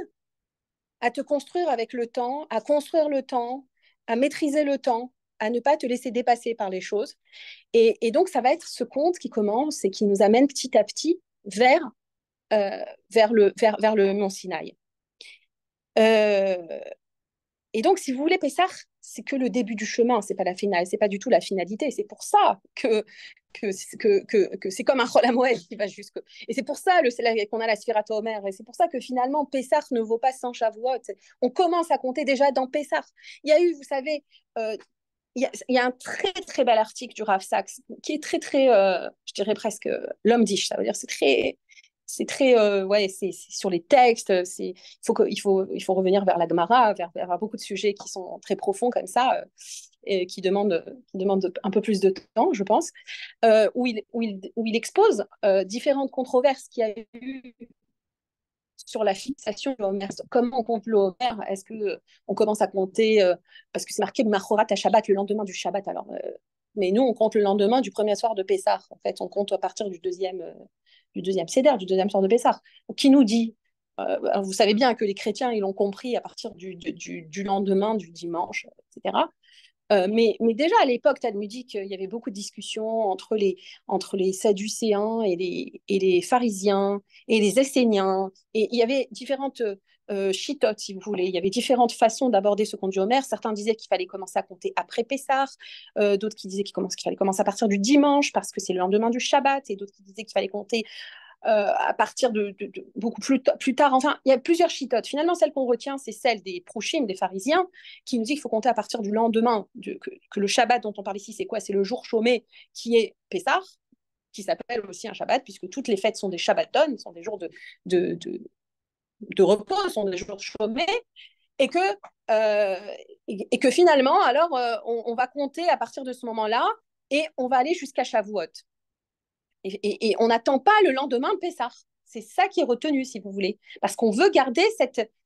à te construire avec le temps, à construire le temps, à maîtriser le temps, à ne pas te laisser dépasser par les choses. Et donc, ça va être ce conte qui commence et qui nous amène petit à petit vers le mont Sinaï. Euh, et donc, si vous voulez, Pessah, c'est que le début du chemin, c'est pas la finale, c'est pas du tout la finalité. C'est pour ça que c'est comme un Chol Hamoed qui va jusque. Et c'est pour ça qu'on a la Sfirat Omer. Et c'est pour ça que finalement, Pessah ne vaut pas 100 Shavuot. On commence à compter déjà dans Pessah. Il y a eu, vous savez, il y a un très très bel article du Rav Sachs qui est très très, je dirais presque l'homme d'Ish. Ça veut dire c'est très ouais, c'est sur les textes. Il faut revenir vers la Gemara, vers beaucoup de sujets qui sont très profonds comme ça. Et qui demande un peu plus de temps, je pense, où il expose différentes controverses qu'il y a eu sur la fixation de Homer. Comment on compte le Homer? Est-ce qu'on commence à compter, parce que c'est marqué Machorat à Shabbat, le lendemain du Shabbat. Alors, mais nous, on compte le lendemain du premier soir de Pessah. En fait, on compte à partir du deuxième Seder, du deuxième soir de Pessah. Qui nous dit, vous savez bien que les chrétiens, ils l'ont compris à partir du lendemain, du dimanche, etc. Mais déjà à l'époque talmudique, il y avait beaucoup de discussions entre les Sadducéens et les pharisiens et les Esséniens. Et il y avait différentes chitotes, si vous voulez. Il y avait différentes façons d'aborder ce conte du Homer. Certains disaient qu'il fallait commencer à compter après Pessah, d'autres qui disaient qu'il fallait commencer à partir du dimanche parce que c'est le lendemain du Shabbat, et d'autres qui disaient qu'il fallait compter à partir de beaucoup plus tard. Enfin, il y a plusieurs chitotes. Finalement, celle qu'on retient, c'est celle des Prouchim, des pharisiens, qui nous dit qu'il faut compter à partir du lendemain, que le Shabbat dont on parle ici, c'est quoi? C'est le jour chômé qui est Pessah, qui s'appelle aussi un Shabbat, puisque toutes les fêtes sont des Shabbaton, sont des jours de, de, de repos, sont des jours chômés, et que, euh, et que finalement, alors, on va compter à partir de ce moment-là, et on va aller jusqu'à Shavuot. Et on n'attend pas le lendemain de Pessah. C'est ça qui est retenu, si vous voulez. Parce qu'on veut garder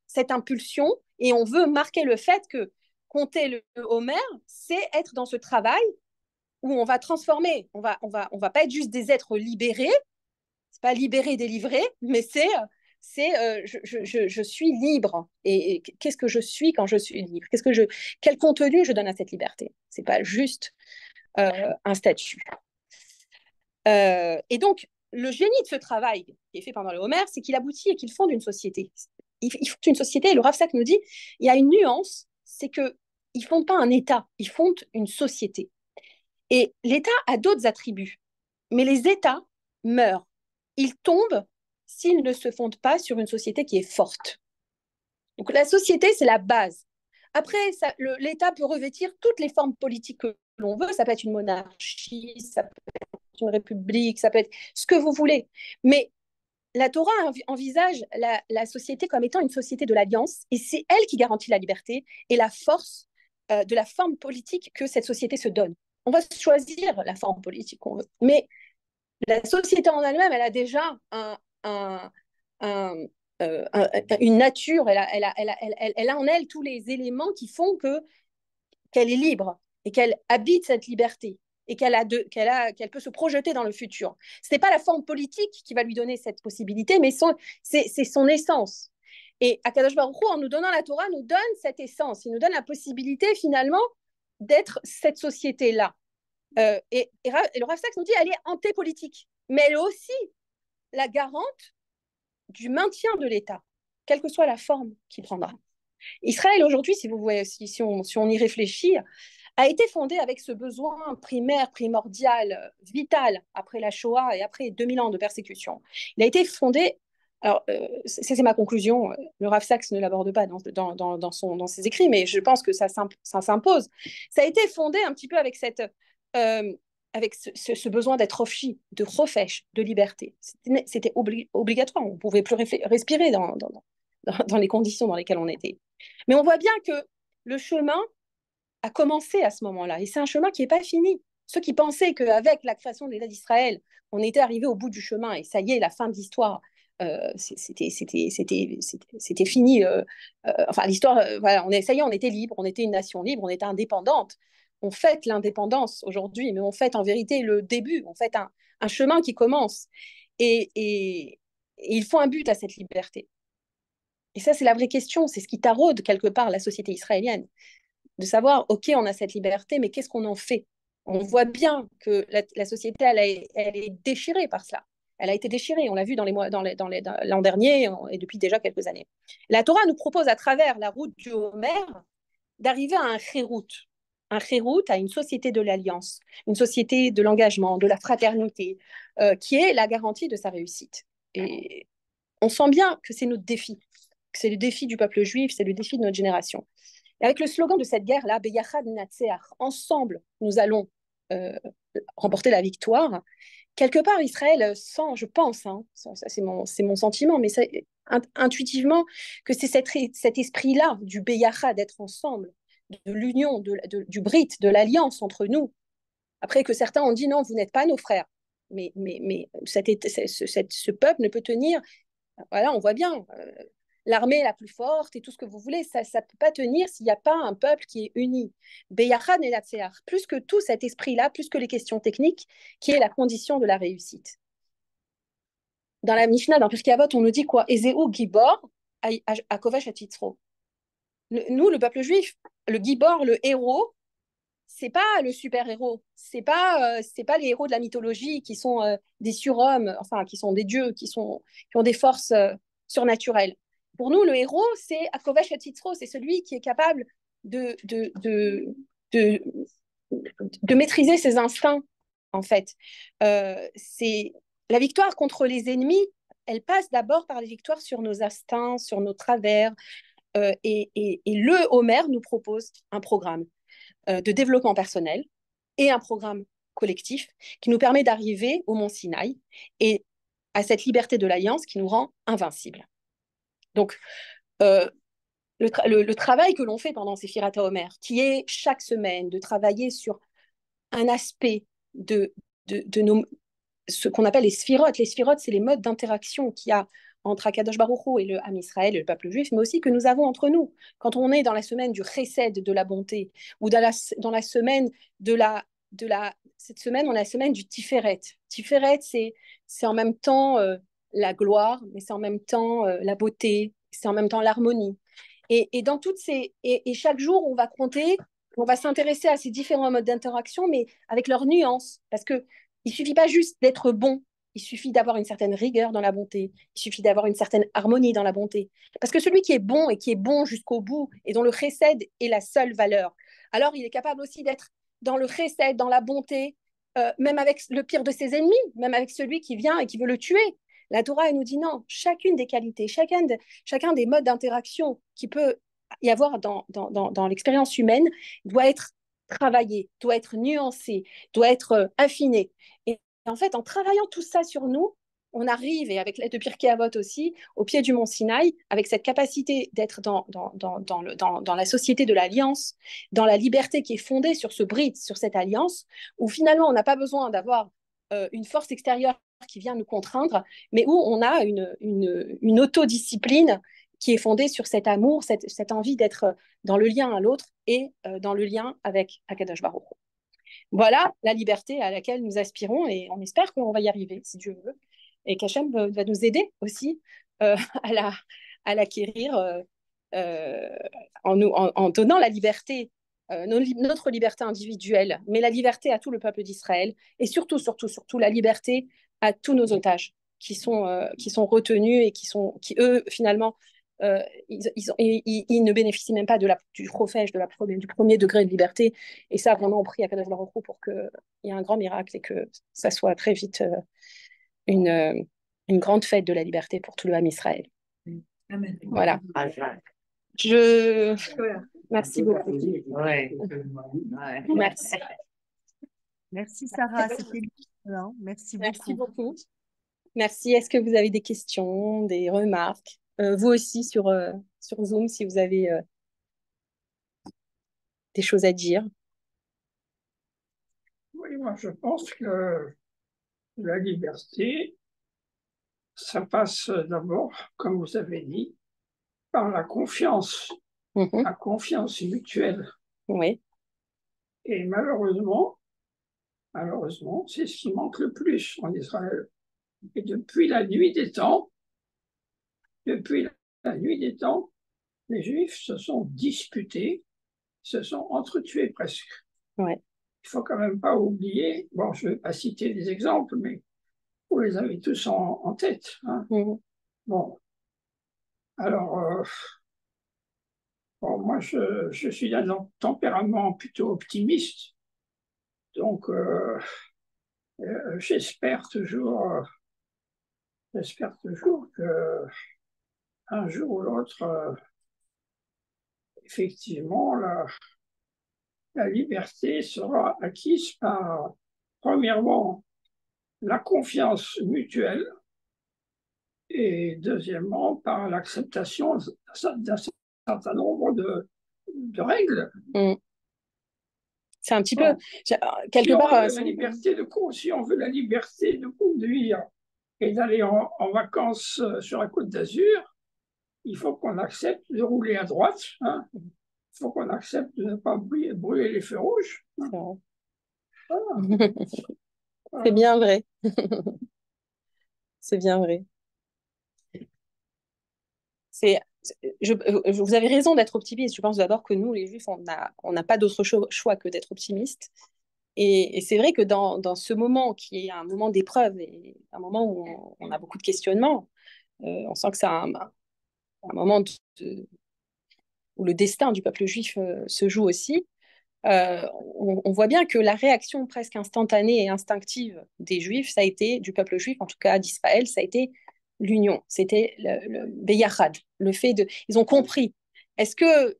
cette impulsion et on veut marquer le fait que compter le Homer, c'est être dans ce travail où on va transformer. On va pas être juste des êtres libérés. C'est pas libéré, délivré, mais je suis libre. Et qu'est-ce que je suis quand je suis libre? Quel contenu je donne à cette liberté? C'est pas juste un statut. Et donc, le génie de ce travail qui est fait pendant le Homer, c'est qu'il aboutit et qu'il fonde une société. Ils fondent une société, et le Rav Sachs nous dit, il y a une nuance, c'est qu'ils ne fondent pas un État, ils fondent une société. Et l'État a d'autres attributs, mais les États meurent. Ils tombent s'ils ne se fondent pas sur une société qui est forte. Donc la société, c'est la base. Après, l'État peut revêtir toutes les formes politiques que l'on veut. Ça peut être une monarchie, ça peut être une république, ça peut être ce que vous voulez. Mais la Torah envisage la société comme étant une société de l'alliance, et c'est elle qui garantit la liberté et la force de la forme politique que cette société se donne. On va choisir la forme politique qu'on veut, mais la société en elle-même, elle a déjà un, une nature, elle a en elle tous les éléments qui font qu'elle est libre et qu'elle habite cette liberté et qu'elle peut se projeter dans le futur. Ce n'est pas la forme politique qui va lui donner cette possibilité, mais c'est son essence. Et Akadosh Baruch Hu, en nous donnant la Torah, nous donne cette essence. Il nous donne la possibilité finalement d'être cette société-là. Et le Rav Sachs nous dit, elle est antépolitique, mais elle est aussi la garante du maintien de l'État, quelle que soit la forme qu'il prendra. Israël aujourd'hui, si vous voyez, si on y réfléchit, a été fondé avec ce besoin primaire, primordial, vital, après la Shoah et après 2000 ans de persécution. Il a été fondé, alors c'est ma conclusion, le Rav Sachs ne l'aborde pas dans ses écrits, mais je pense que ça s'impose. Ça a été fondé un petit peu avec avec ce besoin d'être rofi, de rofesh, de liberté. C'était obligatoire, on ne pouvait plus respirer dans les conditions dans lesquelles on était. Mais on voit bien que le chemin a commencé à ce moment-là. Et c'est un chemin qui n'est pas fini. Ceux qui pensaient qu'avec la création de l'État d'Israël, on était arrivé au bout du chemin et ça y est, la fin de l'histoire, c'était fini. Enfin, l'histoire, voilà, ça y est, on était libre, on était une nation libre, on était indépendante. On fête l'indépendance aujourd'hui, mais on fête en vérité le début, on fête un chemin qui commence. Et il faut un but à cette liberté. Et ça, c'est la vraie question, c'est ce qui taraude quelque part la société israélienne. de savoir, OK, on a cette liberté, mais qu'est-ce qu'on en fait? On voit bien que la société, elle est déchirée par cela. Elle a été déchirée, on l'a vu dans les mois, dans l'an dernier et depuis déjà quelques années. La Torah nous propose à travers la route du Homer d'arriver à un chérout, à une société de l'alliance, une société de l'engagement, de la fraternité, qui est la garantie de sa réussite. Et on sent bien que c'est notre défi, que c'est le défi du peuple juif, c'est le défi de notre génération. Et avec le slogan de cette guerre-là, Beyachad Natseach, ensemble, nous allons remporter la victoire. Quelque part, Israël sent, je pense, hein, ça c'est mon sentiment, mais intuitivement, que c'est cet esprit-là du Beyachad, d'être ensemble, de l'union, du Brit, de l'alliance entre nous. Après que certains ont dit non, vous n'êtes pas nos frères. Mais ce peuple ne peut tenir. Voilà, on voit bien. L'armée la plus forte et tout ce que vous voulez, ça ne peut pas tenir s'il n'y a pas un peuple qui est uni. Beyachad et Latseach, plus que tout cet esprit-là, plus que les questions techniques, qui est la condition de la réussite. Dans la Mishnah, dans Pirkei Avot, on nous dit quoi? Ezeu Gibor à Kovesh Atitzro. Nous, le peuple juif, le Gibor, le héros, c'est pas le super-héros, c'est pas les héros de la mythologie qui sont des surhommes, enfin qui sont des dieux, qui ont des forces surnaturelles. Pour nous, le héros, c'est Akovesh Atitzro, c'est celui qui est capable de, de, de, de, de maîtriser ses instincts, en fait. C'est la victoire contre les ennemis, elle passe d'abord par les victoires sur nos instincts, sur nos travers. Et le Homer nous propose un programme de développement personnel et un programme collectif qui nous permet d'arriver au Mont Sinaï et à cette liberté de l'alliance qui nous rend invincibles. Donc, le travail que l'on fait pendant ces Firata Homer, qui est chaque semaine de travailler sur un aspect de nos, ce qu'on appelle les sphirotes. Les sphirotes, c'est les modes d'interaction qu'il y a entre Akadosh Baruch Hu et le Ham Israël et le peuple juif, mais aussi que nous avons entre nous. Quand on est dans la semaine du chesed, de la bonté, ou dans la semaine cette semaine, on a la semaine du Tiferet. Tiferet, c'est en même temps la gloire, mais c'est en même temps la beauté, c'est en même temps l'harmonie. Et dans toutes et chaque jour, on va compter, on va s'intéresser à ces différents modes d'interaction, mais avec leurs nuances, parce que il suffit pas juste d'être bon, il suffit d'avoir une certaine rigueur dans la bonté, il suffit d'avoir une certaine harmonie dans la bonté. Parce que celui qui est bon et qui est bon jusqu'au bout et dont le chesed est la seule valeur, alors il est capable aussi d'être dans le chesed, dans la bonté, même avec le pire de ses ennemis, même avec celui qui vient et qui veut le tuer. La Torah, elle nous dit non, chacune des qualités, chacun des modes d'interaction qui peut y avoir dans l'expérience humaine doit être travaillé, doit être nuancé, doit être affiné. Et en fait, en travaillant tout ça sur nous, on arrive, et avec l'aide de Pirkei Avot aussi, au pied du mont Sinaï, avec cette capacité d'être dans la société de l'alliance, dans la liberté qui est fondée sur ce brit, sur cette alliance, où finalement on n'a pas besoin d'avoir une force extérieure qui vient nous contraindre, mais où on a une autodiscipline qui est fondée sur cet amour, cette envie d'être dans le lien à l'autre et dans le lien avec Akadosh Baruch Hu. Voilà la liberté à laquelle nous aspirons et on espère qu'on va y arriver, si Dieu veut. Et qu'Hachem va nous aider aussi euh, à l'acquérir en donnant la liberté, notre liberté individuelle, mais la liberté à tout le peuple d'Israël et surtout, surtout, surtout la liberté à tous nos otages qui sont retenus et qui eux, finalement, ils ne bénéficient même pas du profège, du premier degré de liberté. Et ça, vraiment, on prie à Kadosh Baruch Hu pour qu'il y ait un grand miracle et que ça soit très vite une, une grande fête de la liberté pour tout le Ham Israël. Amen. Voilà. Merci beaucoup. Ouais. Merci. Merci Sarah, c'était excellent. Merci beaucoup. Merci. Est-ce que vous avez des questions, des remarques? Vous aussi sur Zoom, si vous avez des choses à dire. Oui, moi je pense que la liberté, ça passe d'abord, comme vous avez dit, par la confiance mutuelle. Oui. Et malheureusement, c'est ce qui manque le plus en Israël. Et depuis la nuit des temps, les Juifs se sont disputés se sont entretués presque. Ouais. Il ne faut quand même pas oublier, bon, je ne vais pas citer des exemples, mais vous les avez tous en tête. Hein. Bon, alors, bon, moi, je suis d'un tempérament plutôt optimiste, donc j'espère toujours que un jour ou l'autre, effectivement, la liberté sera acquise par, premièrement, la confiance mutuelle et deuxièmement, par l'acceptation d'un certain nombre de règles. C'est un petit peu, quelque part... Si on veut la liberté de conduire et d'aller en vacances sur la Côte d'Azur, il faut qu'on accepte de rouler à droite. Hein. Il faut qu'on accepte de ne pas brûler les feux rouges. Hein. C'est bien vrai. C'est bien vrai. Vous avez raison d'être optimiste. Je pense d'abord que nous, les Juifs, on n'a pas d'autre choix que d'être optimistes. Et c'est vrai que dans ce moment qui est un moment d'épreuve et un moment où on a beaucoup de questionnements, on sent que c'est un moment où le destin du peuple juif se joue aussi. On voit bien que la réaction presque instantanée et instinctive des Juifs, ça a été, du peuple juif, en tout cas d'Israël, ça a été l'union, c'était le Beyachad, le fait de... Ils ont compris. Est-ce que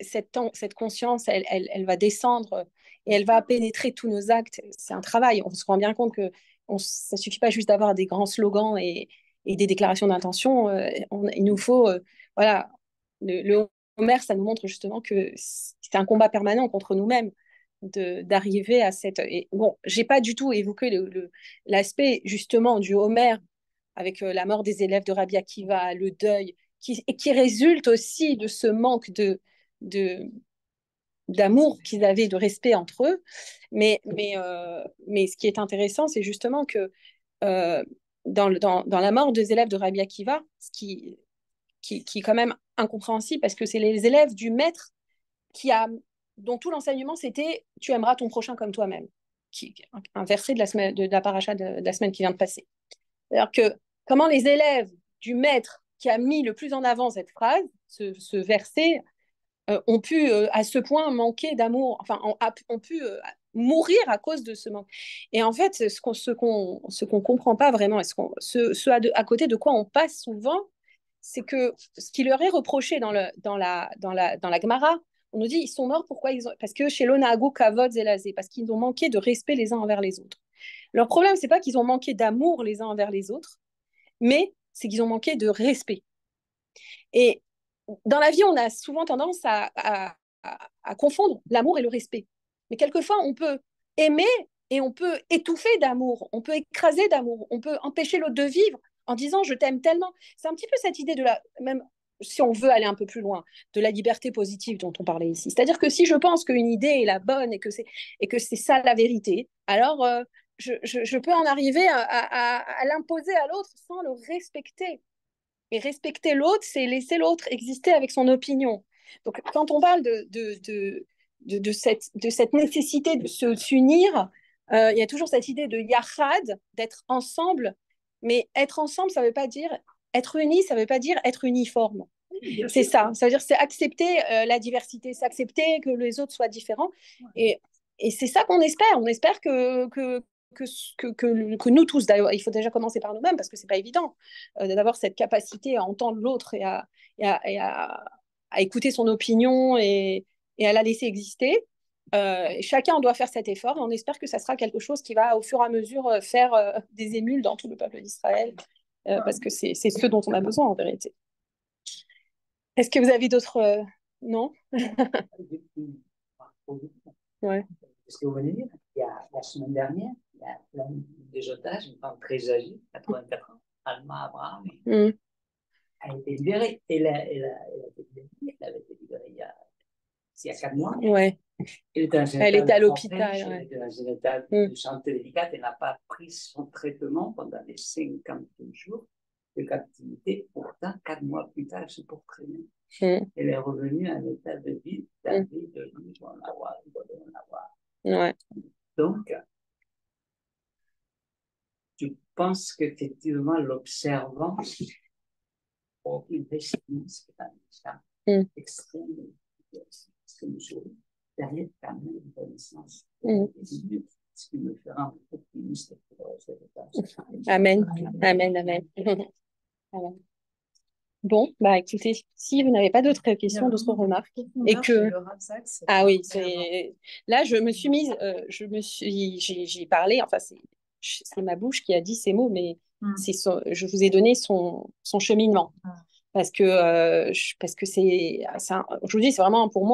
cette conscience, elle va descendre et elle va pénétrer tous nos actes? C'est un travail. On se rend bien compte que ça ne suffit pas juste d'avoir des grands slogans et des déclarations d'intention. Il nous faut... voilà, le Homer, ça nous montre justement que c'est un combat permanent contre nous-mêmes d'arriver à cette... Et bon, j'ai pas du tout évoqué l'aspect justement du Homer avec la mort des élèves de Rabbi Akiva, le deuil, qui résulte aussi de ce manque d'amour qu'ils avaient, de respect entre eux. Mais ce qui est intéressant, c'est justement que dans la mort des élèves de Rabbi Akiva, ce qui est quand même incompréhensible, parce que c'est les élèves du maître dont tout l'enseignement, c'était « tu aimeras ton prochain comme toi-même », un verset de la paracha de la semaine qui vient de passer. Alors que comment les élèves du maître qui a mis le plus en avant cette phrase, ce verset, ont pu à ce point manquer d'amour, enfin, ont pu mourir à cause de ce manque. Et en fait, ce qu'on comprend pas vraiment, à côté de quoi on passe souvent, c'est que ce qui leur est reproché dans la Gemara, on nous dit ils sont morts parce que chez l'Onago Kavod Zelazé, parce qu'ils ont manqué de respect les uns envers les autres. Leur problème, c'est pas qu'ils ont manqué d'amour les uns envers les autres, mais c'est qu'ils ont manqué de respect. Et dans la vie, on a souvent tendance à confondre l'amour et le respect. Mais quelquefois, on peut aimer et on peut étouffer d'amour, on peut écraser d'amour, on peut empêcher l'autre de vivre en disant je t'aime tellement. C'est un petit peu cette idée même si on veut aller un peu plus loin, de la liberté positive dont on parlait ici. C'est-à-dire que si je pense qu'une idée est la bonne et que c'est ça la vérité, alors je peux en arriver à l'imposer à l'autre sans le respecter. Et respecter l'autre, c'est laisser l'autre exister avec son opinion. Donc, quand on parle de cette nécessité de s'unir, il y a toujours cette idée de yachad, d'être ensemble. Mais être ensemble, ça ne veut pas dire être uni, ça ne veut pas dire être uniforme. C'est ça. Ça veut dire c'est accepter la diversité, c'est accepter que les autres soient différents. Et c'est ça qu'on espère. On espère que nous tous, d'ailleurs, il faut déjà commencer par nous-mêmes parce que c'est pas évident d'avoir cette capacité à entendre l'autre et à écouter son opinion et à la laisser exister. Chacun doit faire cet effort et on espère que ça sera quelque chose qui va au fur et à mesure faire des émules dans tout le peuple d'Israël parce que c'est ce dont on a besoin en vérité. Est-ce que vous avez d'autres... Non. Ouais. Ce que vous venez de dire, il y a la semaine dernière, il y a plein de otages, une femme très âgée, 84 ans, Alma Abraham, elle a été libérée. Elle avait été libérée il y a 4 mois. Ouais. Elle était à l'hôpital. Elle était dans un état de santé délicate. Elle n'a pas pris son traitement pendant les 50 jours. de captivité. Pourtant, 4 mois plus tard, elle se porte très bien. Elle est revenue à un état de vie, de lui, en avoir, en avoir. Ouais. Donc, je pense qu'effectivement, l'observance pour une expérience qui est un extrême, parce que derrière quand même une connaissance, ce qui me fera un peu optimiste pour cette étape. Amen, amen, amen. Amen. Bon, bah écoutez, si vous n'avez pas d'autres questions, d'autres remarques, et que ah oui, c'est là je me suis mise, j'ai parlé, enfin c'est ma bouche qui a dit ces mots, mais je vous ai donné son cheminement parce que c'est, je vous dis, c'est vraiment pour moi.